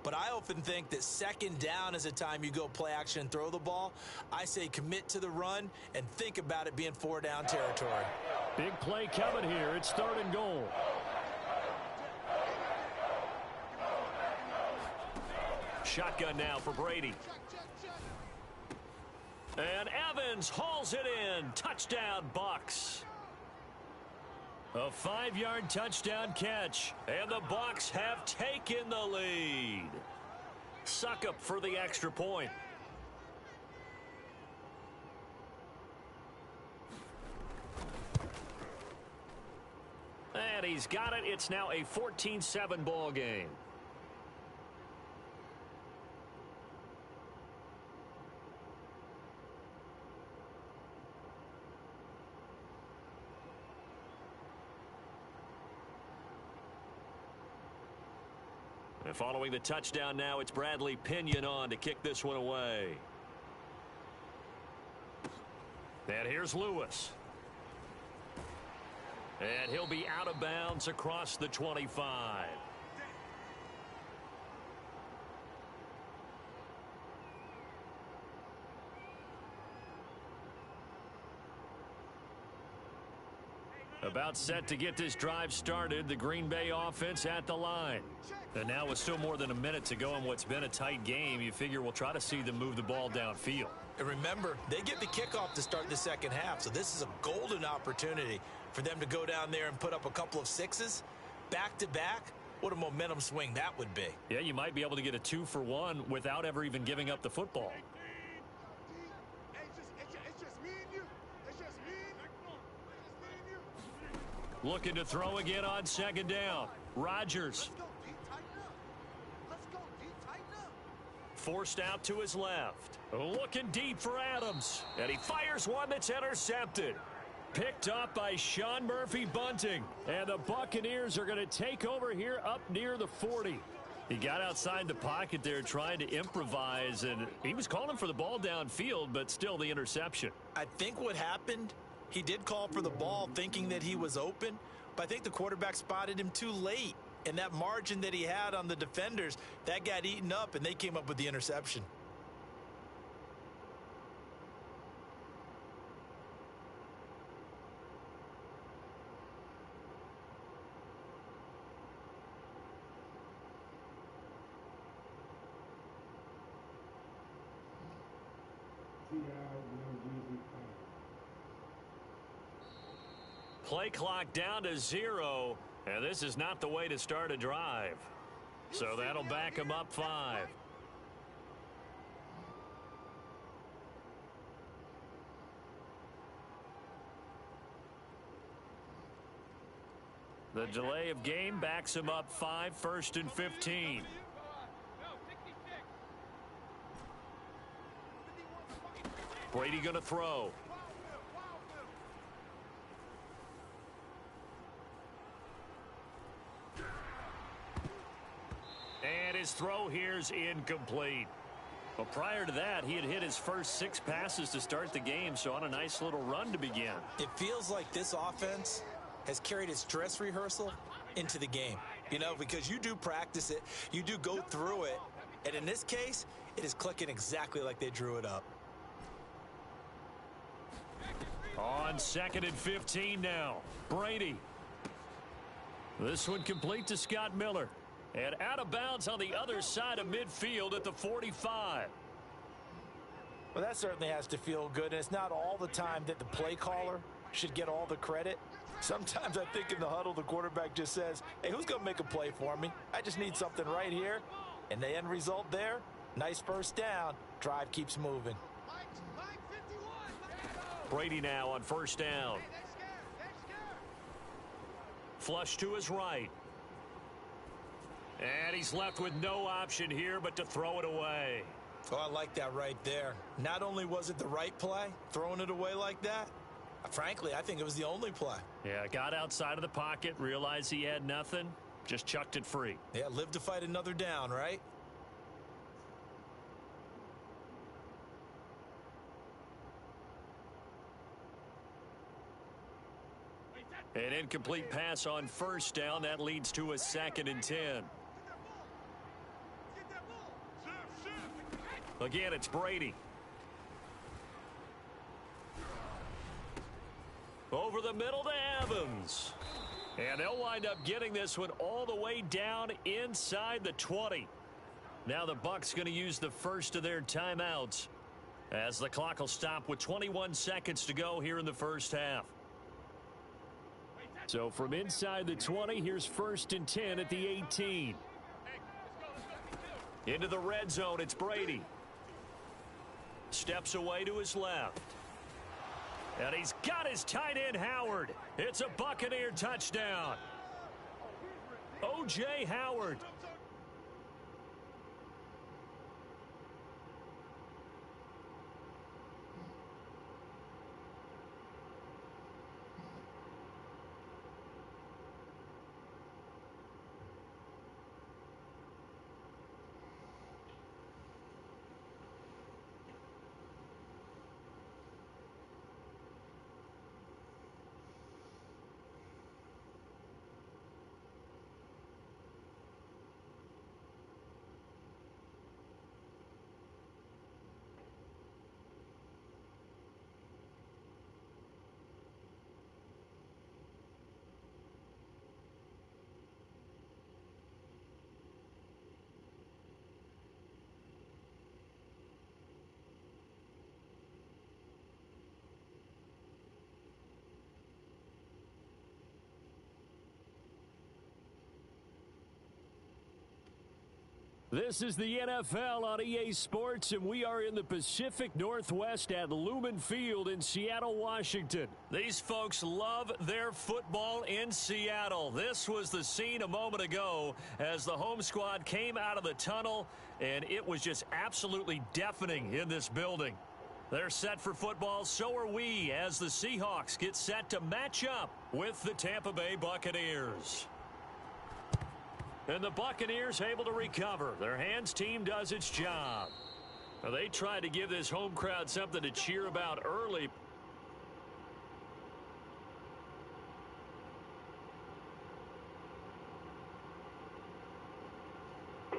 But I often think that 2nd down is a time you go play action and throw the ball. I say commit to the run and think about it being 4-down territory. Big play coming here. It's 3rd and goal. Shotgun now for Brady. And Evans hauls it in. Touchdown, Bucs. A 5-yard touchdown catch. And the Bucs have taken the lead. Succop for the extra point. And he's got it. It's now a 14-7 ball game. And following the touchdown now, it's Bradley Pinion on to kick this one away. And here's Lewis. And he'll be out of bounds across the 25. About set to get this drive started. The Green Bay offense at the line. And now with still more than a minute to go in what's been a tight game, you figure we'll try to see them move the ball downfield. And remember, they get the kickoff to start the second half, so this is a golden opportunity for them to go down there and put up a couple of sixes back-to-back. What a momentum swing that would be. Yeah, you might be able to get a 2-for-1 without ever even giving up the football. Looking to throw again on second down. Rodgers. Forced out to his left. Looking deep for Adams. And he fires one that's intercepted. Picked up by Sean Murphy-Bunting. And the Buccaneers are going to take over here up near the 40. He got outside the pocket there trying to improvise, and he was calling for the ball downfield, but still the interception. I think what happened, he did call for the ball thinking that he was open, but I think the quarterback spotted him too late. And that margin that he had on the defenders, that got eaten up, and they came up with the interception. Play clock down to 0, and this is not the way to start a drive. So that'll back him up 5. The delay of game backs him up 5, 1st and 15. Brady going to throw. And his throw here's incomplete. Well, prior to that, he had hit his first 6 passes to start the game, so on a nice little run to begin. It feels like this offense has carried its dress rehearsal into the game. You know, because you do practice it, you do go through it, and in this case, it is clicking exactly like they drew it up. On 2nd and 15 now, Brady. This one complete to Scott Miller. And out of bounds on the other side of midfield at the 45. Well, that certainly has to feel good, and it's not all the time that the play caller should get all the credit. Sometimes I think in the huddle, the quarterback just says, hey, who's going to make a play for me? I just need something right here. And the end result there, nice first down. Drive keeps moving. Brady now on 1st down. Flush to his right. And he's left with no option here but to throw it away. Oh, I like that right there. Not only was it the right play, throwing it away like that, frankly, I think it was the only play. Yeah, got outside of the pocket, realized he had nothing, just chucked it free. Yeah, live to fight another down, right? An incomplete pass on 1st down. That leads to a 2nd and 10. Again, it's Brady. Over the middle to Evans. And they'll wind up getting this one all the way down inside the 20. Now the Bucs going to use the first of their timeouts as the clock will stop with 21 seconds to go here in the first half. So from inside the 20, here's 1st and 10 at the 18. Into the red zone, it's Brady. Steps away to his left. And he's got his tight end, Howard. It's a Buccaneer touchdown. O.J. Howard. This is the NFL on EA Sports, and we are in the Pacific Northwest at Lumen Field in Seattle, Washington. These folks love their football in Seattle. This was the scene a moment ago as the home squad came out of the tunnel, and it was just absolutely deafening in this building. They're set for football, so are we, as the Seahawks get set to match up with the Tampa Bay Buccaneers. And the Buccaneers able to recover. Their hands team does its job. Now, they tried to give this home crowd something to cheer about early. But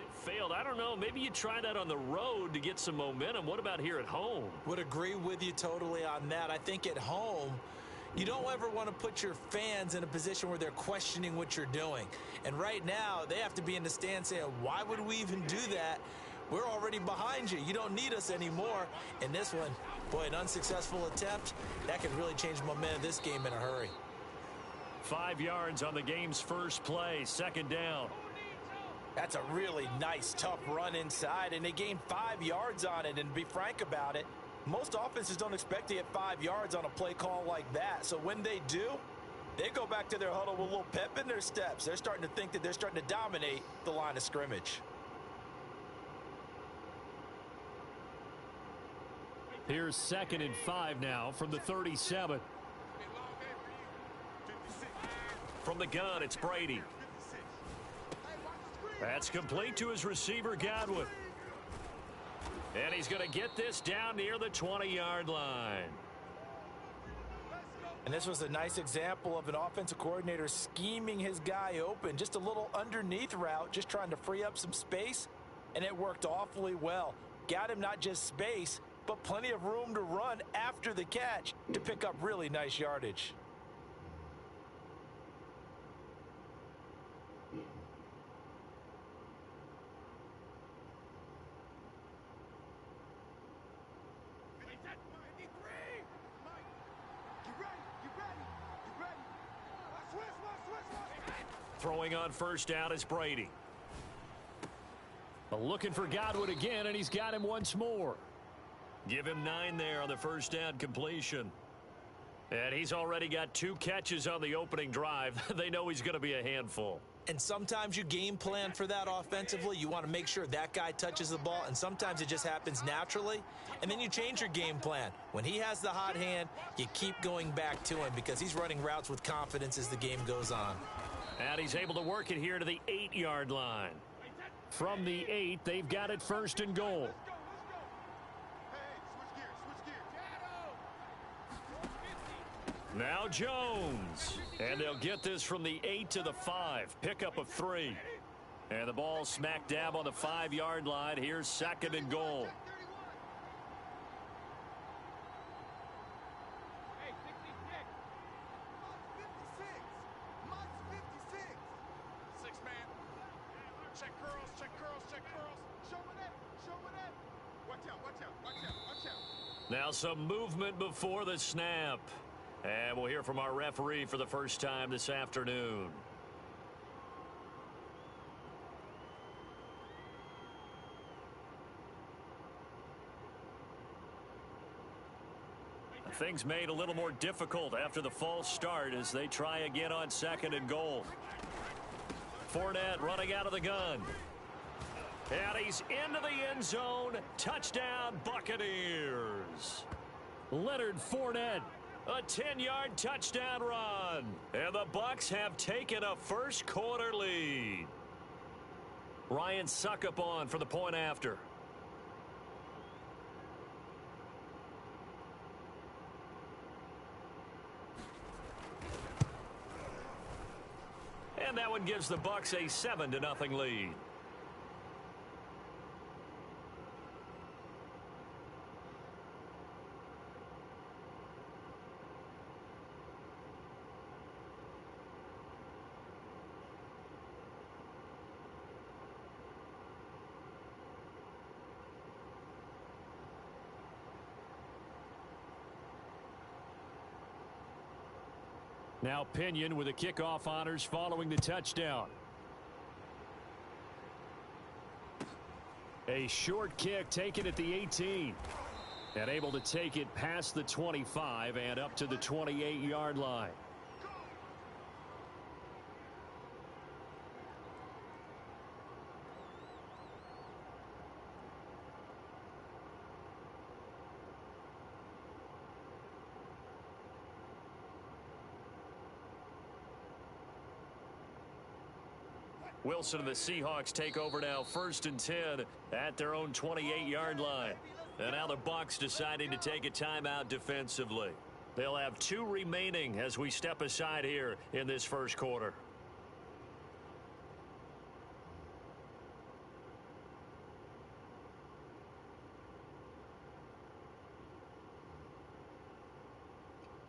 it failed. I don't know. Maybe you try that on the road to get some momentum. What about here at home? Would agree with you totally on that. I think at home, you don't ever want to put your fans in a position where they're questioning what you're doing. And right now, they have to be in the stand saying, why would we even do that? We're already behind you. You don't need us anymore. And this one, boy, an unsuccessful attempt, that could really change the momentum of this game in a hurry. 5 yards on the game's first play, 2nd down. That's a really nice, tough run inside, and they gained 5 yards on it. And to be frank about it, most offenses don't expect to get 5 yards on a play call like that. So when they do, they go back to their huddle with a little pep in their steps. They're starting to think that they're starting to dominate the line of scrimmage. Here's 2nd and 5 now from the 37. From the gun, it's Brady. That's complete to his receiver, Godwin. And he's going to get this down near the 20-yard line. And this was a nice example of an offensive coordinator scheming his guy open. Just a little underneath route, just trying to free up some space, and it worked awfully well. Got him not just space, but plenty of room to run after the catch to pick up really nice yardage. Throwing on first down is Brady. Looking for Godwin again, and he's got him once more. Give him 9 there on the first down completion. And he's already got 2 catches on the opening drive. They know he's going to be a handful. And sometimes you game plan for that offensively. You want to make sure that guy touches the ball, and sometimes it just happens naturally. And then you change your game plan. When he has the hot hand, you keep going back to him because he's running routes with confidence as the game goes on. And he's able to work it here to the 8-yard line. From the 8, they've got it 1st and goal. Now Jones. And they'll get this from the 8 to the 5. Pickup of 3. And the ball smack dab on the 5-yard line. Here's 2nd and goal. Watch out, watch out, watch out, watch out. Now some movement before the snap. And we'll hear from our referee for the first time this afternoon. Things made a little more difficult after the false start as they try again on 2nd and goal. Fournette running out of the gun. And he's into the end zone. Touchdown, Buccaneers. Leonard Fournette, a 10-yard touchdown run. And the Bucs have taken a first quarter lead. Ryan Suckup on for the point after. And that one gives the Bucs a 7-0 lead. Now Pinion with the kickoff honors following the touchdown. A short kick taken at the 18. And able to take it past the 25 and up to the 28-yard line. Wilson and the Seahawks take over now, 1st and 10 at their own 28-yard line. And now the Bucs deciding to take a timeout defensively. They'll have 2 remaining as we step aside here in this first quarter.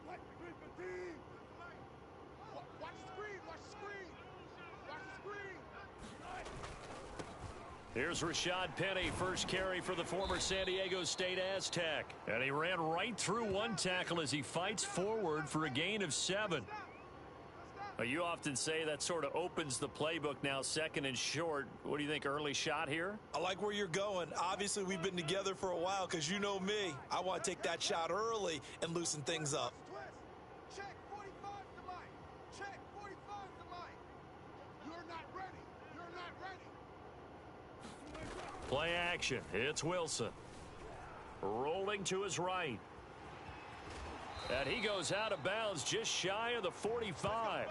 Watch the screen, watch the screen. Watch the screen. Here's Rashad Penny, first carry for the former San Diego State Aztec. And he ran right through one tackle as he fights forward for a gain of 7. You often say that sort of opens the playbook now, 2nd and short. What do you think, early shot here? I like where you're going. Obviously, we've been together for a while because you know me. I want to take that shot early and loosen things up. Check 45 to Mike. Check 45 to Mike. You're not ready. You're not ready. Play action. It's Wilson. Rolling to his right. And he goes out of bounds just shy of the 45.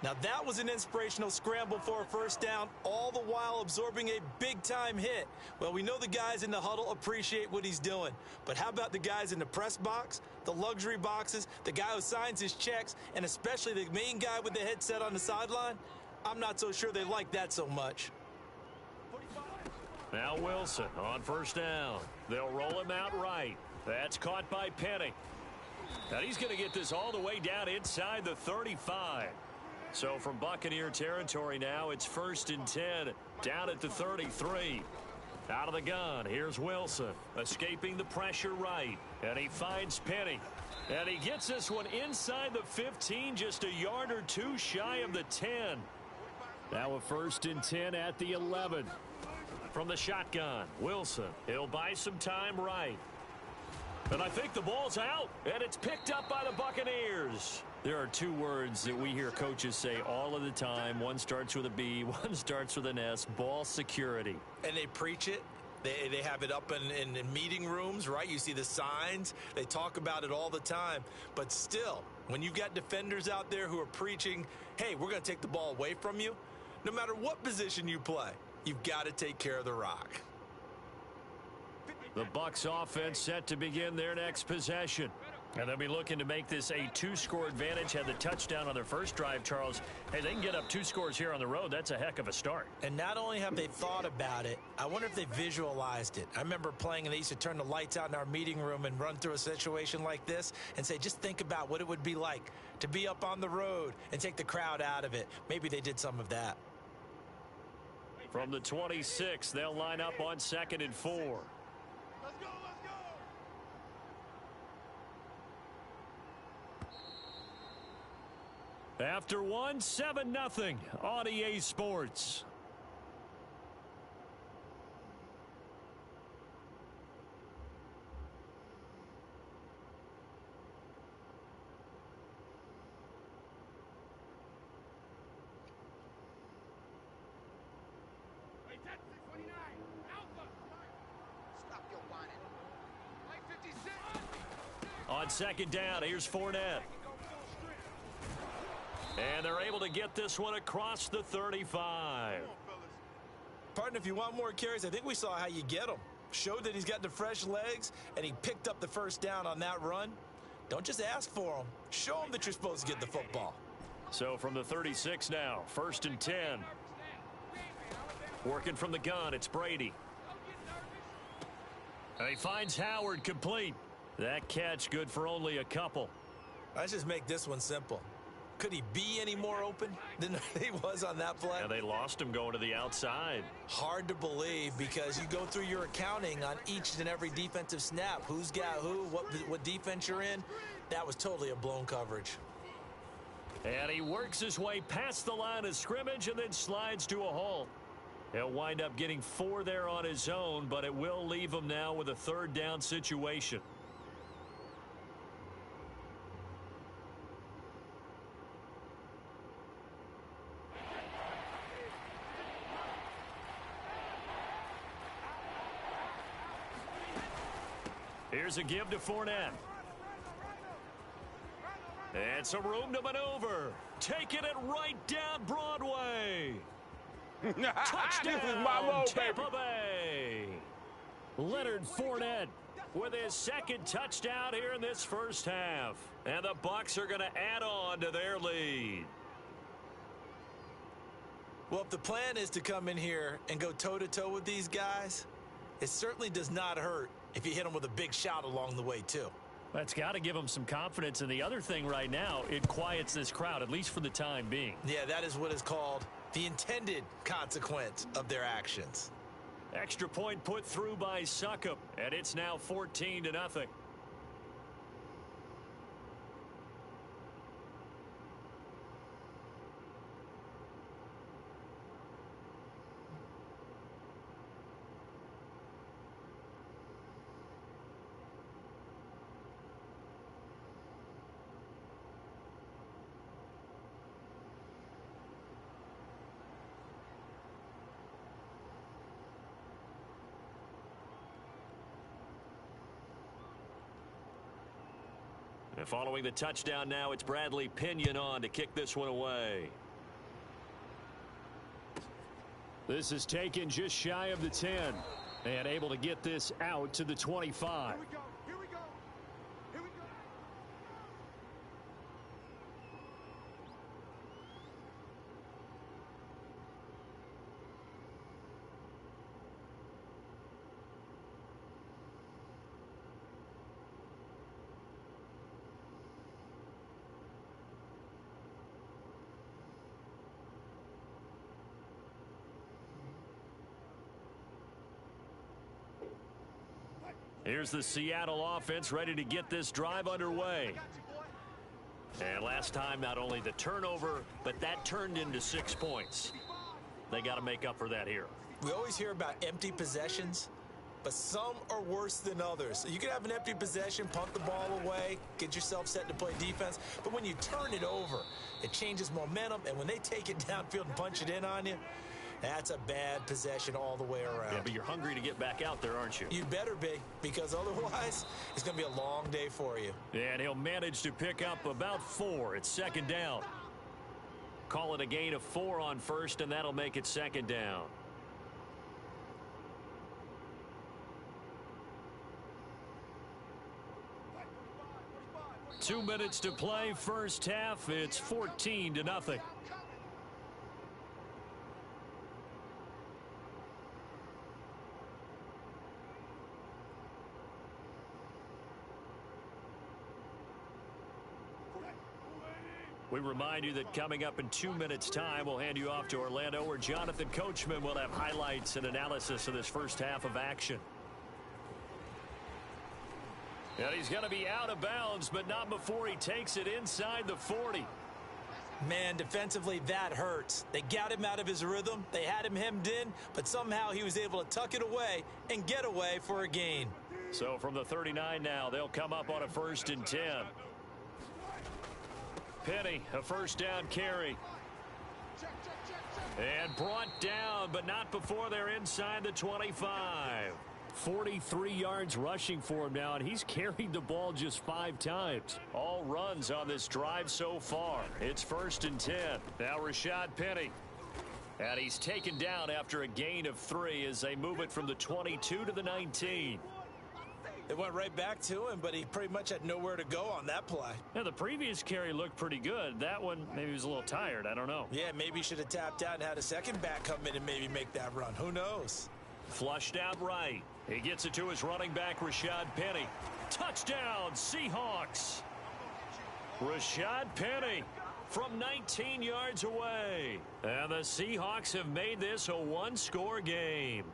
Now that was an inspirational scramble for a first down, all the while absorbing a big-time hit. Well, we know the guys in the huddle appreciate what he's doing. But how about the guys in the press box, the luxury boxes, the guy who signs his checks, and especially the main guy with the headset on the sideline? I'm not so sure they like that so much. Now Wilson on first down. They'll roll him out right. That's caught by Penny. And he's going to get this all the way down inside the 35. So from Buccaneer territory now, it's 1st and 10 down at the 33. Out of the gun, here's Wilson escaping the pressure right. And he finds Penny. And he gets this one inside the 15, just a yard or 2 shy of the 10. Now a 1st and 10 at the 11. From the shotgun, Wilson. He'll buy some time right. And I think the ball's out, and it's picked up by the Buccaneers. There are 2 words that we hear coaches say all of the time. One starts with a B, one starts with an S, ball security. And they preach it. They have it up in meeting rooms, right? You see the signs. They talk about it all the time. But still, when you've got defenders out there who are preaching, hey, we're going to take the ball away from you, no matter what position you play, you've got to take care of the rock. The Bucs offense set to begin their next possession. And they'll be looking to make this a 2-score advantage. Had the touchdown on their first drive, Charles. Hey, they can get up 2 scores here on the road. That's a heck of a start. And not only have they thought about it, I wonder if they visualized it. I remember playing, and they used to turn the lights out in our meeting room and run through a situation like this and say, just think about what it would be like to be up on the road and take the crowd out of it. Maybe they did some of that. From the 26, they'll line up on 2nd and 4. Let's go, let's go. After one, 7-0 on EA Sports. Hey, that's 629. Alpha. Stop your whining. Hey, 56. On 2nd down, here's Fournette. And they're able to get this one across the 35. Partner, if you want more carries, I think we saw how you get them. Showed that he's got the fresh legs, and he picked up the first down on that run. Don't just ask for them. Show them that you're supposed to get the football. So from the 36 now, 1st and 10. Working from the gun, it's Brady. And he finds Howard complete. That catch good for only a couple. Let's just make this one simple. Could he be any more open than he was on that play? And they lost him going to the outside. Hard to believe because you go through your accounting on each and every defensive snap. Who's got who, what defense you're in. That was totally a blown coverage. And he works his way past the line of scrimmage and then slides to a halt. He'll wind up getting 4 there on his own, but it will leave him now with a 3rd down situation. Here's a give to Fournette. It's a room to maneuver. Taking it right down Broadway. Touchdown, This is my mode, Tampa Bay. Leonard Fournette with his 2nd touchdown here in this first half. And the Bucs are going to add on to their lead. Well, if the plan is to come in here and go toe-to-toe with these guys, it certainly does not hurt if you hit them with a big shot along the way, too. That's got to give them some confidence. And the other thing right now, it quiets this crowd, at least for the time being. Yeah, that is what is called the intended consequence of their actions. Extra point put through by Succop, and it's now 14-0. And following the touchdown now, it's Bradley Pinion on to kick this one away. This is taken just shy of the 10. And able to get this out to the 25. Here we go. Here we go. Here we go. Here's the Seattle offense ready to get this drive underway. And last time, not only the turnover, but that turned into 6 points. They got to make up for that here. We always hear about empty possessions, but some are worse than others. You can have an empty possession, punt the ball away, get yourself set to play defense, but when you turn it over, it changes momentum, and when they take it downfield and punch it in on you, that's a bad possession all the way around. Yeah, but you're hungry to get back out there, aren't you? You better be, because otherwise it's going to be a long day for you. And he'll manage to pick up about 4. It's 2nd down. Call it a gain of 4 on 1st, and that'll make it 2nd down. Two minutes to play, first half. It's 14-0. We remind you that coming up in 2 minutes' time, we'll hand you off to Orlando, where Jonathan Coachman will have highlights and analysis of this first half of action. And he's going to be out of bounds, but not before he takes it inside the 40. Man, defensively, that hurts. They got him out of his rhythm. They had him hemmed in, but somehow he was able to tuck it away and get away for a gain. So from the 39 now, they'll come up on a 1st and 10. Penny, a first down carry. And brought down, but not before they're inside the 25. 43 yards rushing for him now, and he's carried the ball just 5 times. All runs on this drive so far. It's 1st and 10. Now Rashad Penny. And he's taken down after a gain of 3 as they move it from the 22 to the 19. They went right back to him, but he pretty much had nowhere to go on that play. Yeah, the previous carry looked pretty good. That one, maybe he was a little tired. I don't know. Yeah, maybe he should have tapped out and had a second back come in and maybe make that run. Who knows? Flushed out right. He gets it to his running back, Rashad Penny. Touchdown, Seahawks. Rashad Penny from 19 yards away. And the Seahawks have made this a 1-score game.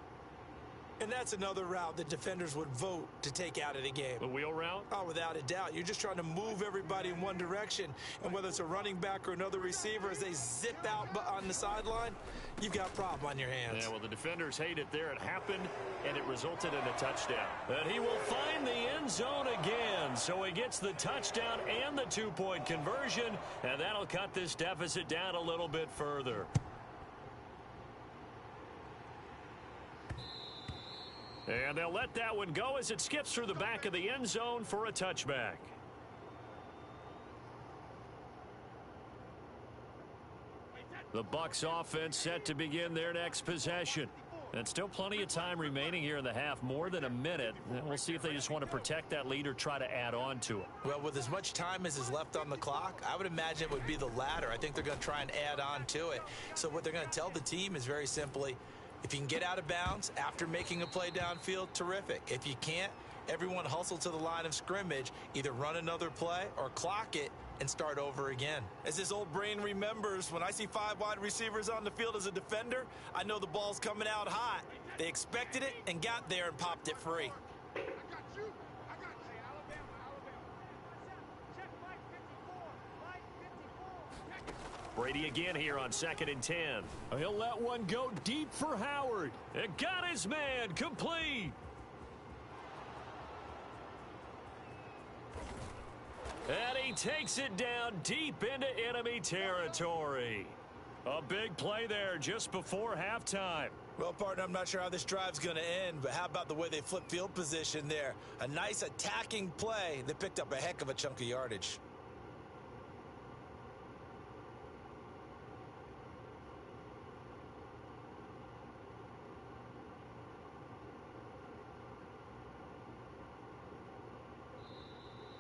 And that's another route that defenders would vote to take out of the game. The wheel route? Oh, without a doubt. You're just trying to move everybody in one direction. And whether it's a running back or another receiver, as they zip out on the sideline, you've got a problem on your hands. Yeah, well, the defenders hate it there. It happened, and it resulted in a touchdown. And he will find the end zone again. So he gets the touchdown and the 2-point conversion, and that'll cut this deficit down a little bit further. And they'll let that one go as it skips through the back of the end zone for a touchback. The Bucs offense set to begin their next possession. And still plenty of time remaining here in the half, more than a minute. And we'll see if they just want to protect that lead or try to add on to it. Well, with as much time as is left on the clock, I would imagine it would be the latter. I think they're going to try and add on to it. So what they're going to tell the team is very simply, if you can get out of bounds after making a play downfield, terrific. If you can't, everyone hustle to the line of scrimmage, either run another play or clock it and start over again. As this old brain remembers, when I see 5 wide receivers on the field as a defender, I know the ball's coming out hot. They expected it and got there and popped it free. I got you. I got you. Alabama. Check Mike 54. Mike 54. Brady again here on 2nd and 10. He'll let one go deep for Howard. It got his man complete. And he takes it down deep into enemy territory. A big play there just before halftime. Well, partner, I'm not sure how this drive's going to end, but how about the way they flip field position there? A nice attacking play that picked up a heck of a chunk of yardage.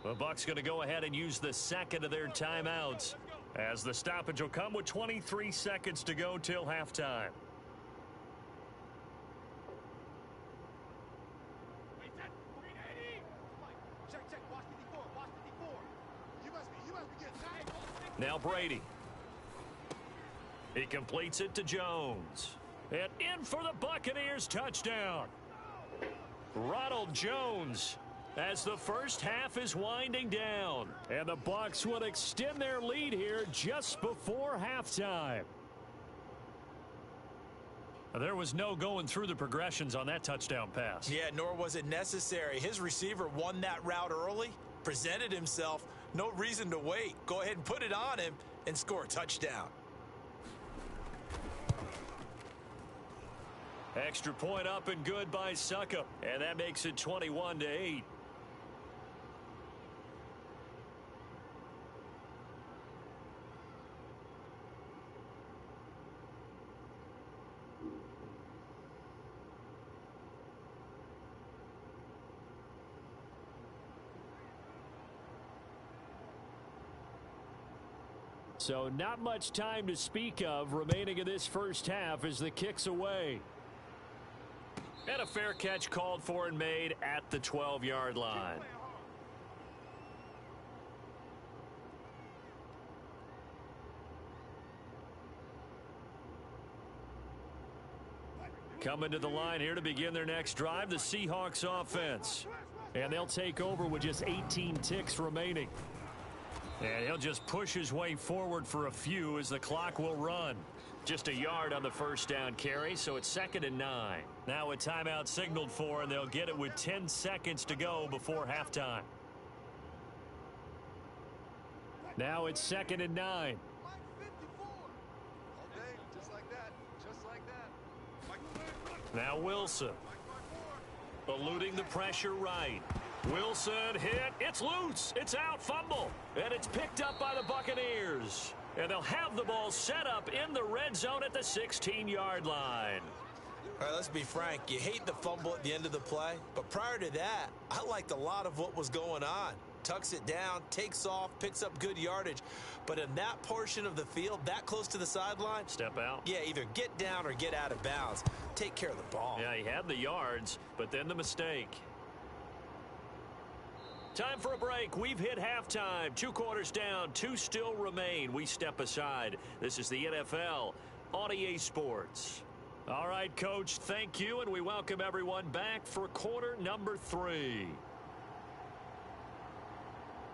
The Bucs going to go ahead and use the second of their timeouts, as the stoppage will come with 23 seconds to go till halftime. Check. Watch 54. You must be getting Now Brady. He completes it to Jones. And in for the Buccaneers touchdown. Ronald Jones, as the first half is winding down. And the Bucs would extend their lead here just before halftime. There was no going through the progressions on that touchdown pass. Yeah, nor was it necessary. His receiver won that route early, presented himself, no reason to wait. Go ahead and put it on him and score a touchdown. Extra point up and good by Suckup. And that makes it 21-8. So not much time to speak of remaining in this first half as the kick's away. And a fair catch called for and made at the 12-yard line. Coming to the line here to begin their next drive, the Seahawks offense. And they'll take over with just 18 ticks remaining. And he'll just push his way forward for a few as the clock will run. Just a yard on the first down carry, so it's 2nd and 9. Now a timeout signaled for, and they'll get it with 10 seconds to go before halftime. Now it's 2nd and 9. Now Wilson. Eluding the pressure right. Wilson hit. It's loose. It's out. Fumble. And it's picked up by the Buccaneers. And they'll have the ball set up in the red zone at the 16-yard line. All right, let's be frank. You hate the fumble at the end of the play. But prior to that, I liked a lot of what was going on. Tucks it down, takes off, picks up good yardage. But in that portion of the field, that close to the sideline, step out. Yeah, either get down or get out of bounds. Take care of the ball. Yeah, he had the yards, but then the mistake. Time for a break. We've hit halftime. 2 quarters down. 2 still remain. We step aside. This is the NFL on EA Sports. All right, Coach, thank you, and we welcome everyone back for quarter number 3.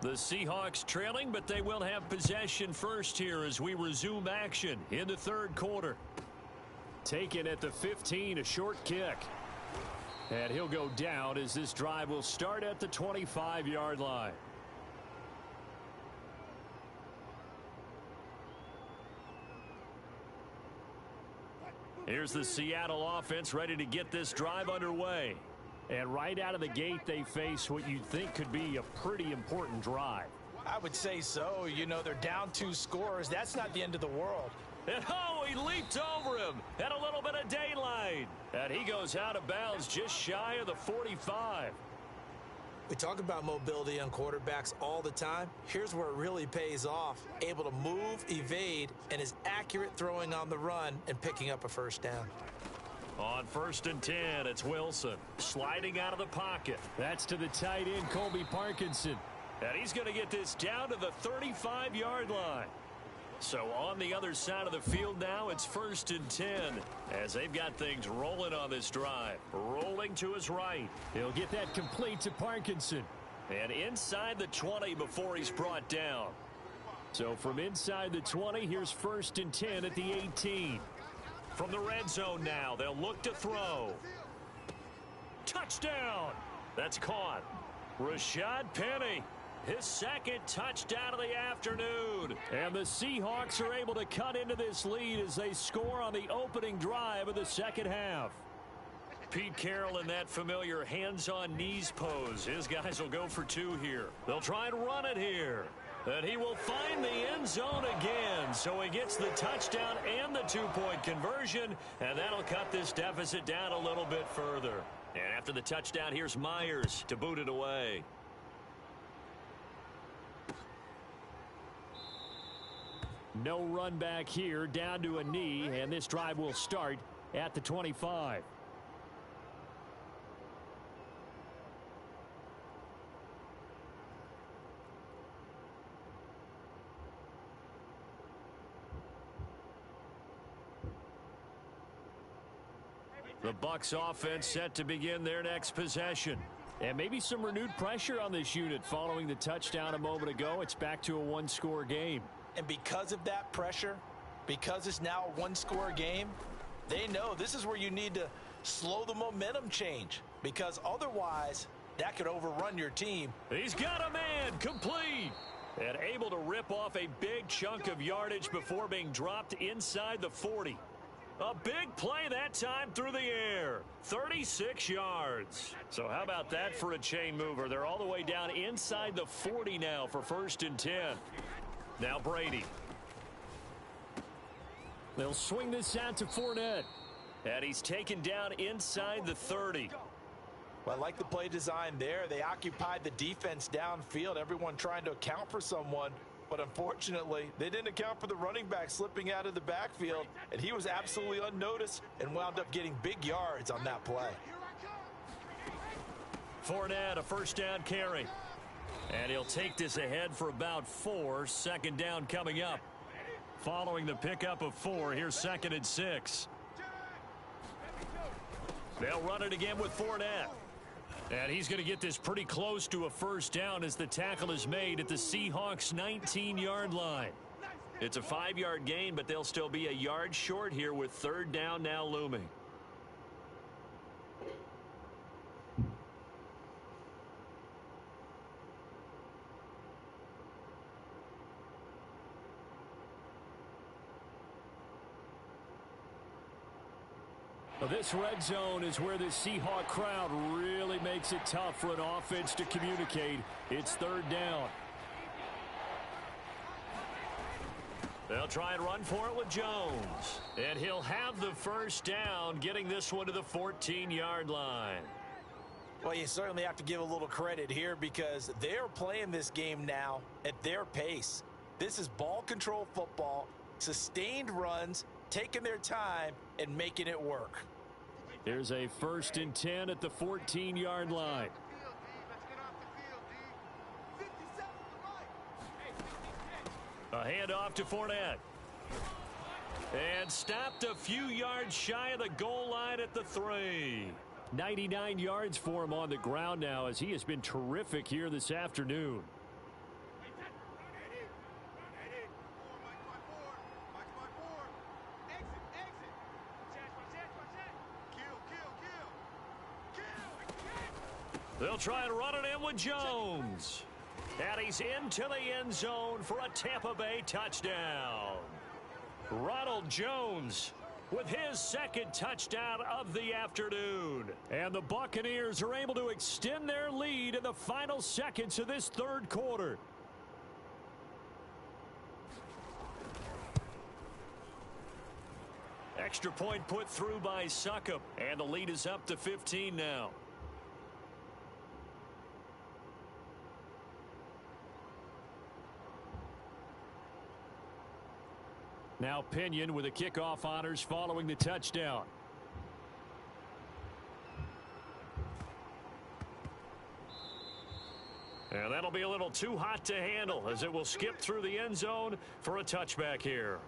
The Seahawks trailing, but they will have possession first here as we resume action in the 3rd quarter. Taken at the 15, a short kick. And he'll go down as this drive will start at the 25-yard line. Here's the Seattle offense ready to get this drive underway. And right out of the gate, they face what you'd think could be a pretty important drive. I would say so. You know, they're down 2 scores. That's not the end of the world. And oh, he leaped over him. Had a little bit of daylight. And he goes out of bounds just shy of the 45. We talk about mobility on quarterbacks all the time. Here's where it really pays off. Able to move, evade, and is accurate throwing on the run and picking up a first down. On 1st and 10, it's Wilson sliding out of the pocket. That's to the tight end, Colby Parkinson. And he's going to get this down to the 35-yard line. So on the other side of the field now, it's 1st and 10 as they've got things rolling on this drive. Rolling to his right. He'll get that complete to Parkinson. And inside the 20 before he's brought down. So from inside the 20, here's 1st and 10 at the 18. From the red zone now, they'll look to throw. Touchdown! That's caught. Rashad Penny. His 2nd touchdown of the afternoon. And the Seahawks are able to cut into this lead as they score on the opening drive of the 2nd half. Pete Carroll in that familiar hands-on knees pose. His guys will go for 2 here. They'll try and run it here. And he will find the end zone again. So he gets the touchdown and the 2-point conversion. And that'll cut this deficit down a little bit further. And after the touchdown, here's Myers to boot it away. No run back here, down to a knee, and this drive will start at the 25. The Bucs offense set to begin their next possession. And maybe some renewed pressure on this unit following the touchdown a moment ago. It's back to a 1-score game. And because of that pressure, because it's now a 1-score game, they know this is where you need to slow the momentum change. Because otherwise, that could overrun your team. He's got a man, complete. And able to rip off a big chunk of yardage before being dropped inside the 40. A big play that time through the air. 36 yards. So how about that for a chain mover? They're all the way down inside the 40 now for 1st and 10. Now Brady. They'll swing this out to Fournette. And he's taken down inside the 30. Well, I like the play design there. They occupied the defense downfield, everyone trying to account for someone. But unfortunately, they didn't account for the running back slipping out of the backfield. And he was absolutely unnoticed and wound up getting big yards on that play. Fournette, a 1st down carry. And he'll take this ahead for about 4. 2nd down coming up. Following the pickup of 4, here's 2nd and 6. They'll run it again with Fournette. And he's going to get this pretty close to a first down as the tackle is made at the Seahawks' 19-yard line. It's a 5-yard gain, but they'll still be a yard short here with third down now looming. This red zone is where the Seahawk crowd really makes it tough for an offense to communicate. It's third down. They'll try and run for it with Jones. And he'll have the first down, getting this one to the 14-yard line. Well, you certainly have to give a little credit here because they're playing this game now at their pace. This is ball control football, sustained runs, taking their time, and making it work. Here's a 1st and 10 at the 14-yard line. A handoff to Fournette. And stopped a few yards shy of the goal line at the 3. 99 yards for him on the ground now as he has been terrific here this afternoon. They'll try and run it in with Jones. And he's into the end zone for a Tampa Bay touchdown. Ronald Jones with his second touchdown of the afternoon. And the Buccaneers are able to extend their lead in the final seconds of this third quarter. Extra point put through by Succop. And the lead is up to 15 now. Now Pinion with the kickoff honors following the touchdown. And that'll be a little too hot to handle as it will skip through the end zone for a touchback here.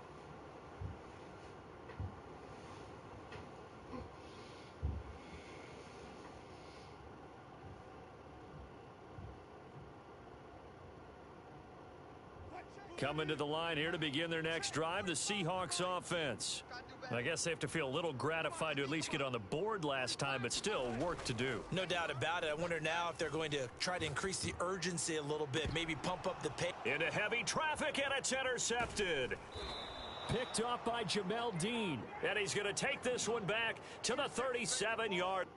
Coming to the line here to begin their next drive, the Seahawks offense. I guess they have to feel a little gratified to at least get on the board last time, but still work to do. No doubt about it. I wonder now if they're going to try to increase the urgency a little bit, maybe pump up the pace. Into heavy traffic, and it's intercepted. Picked off by Jamel Dean. And he's going to take this one back to the 37-yard.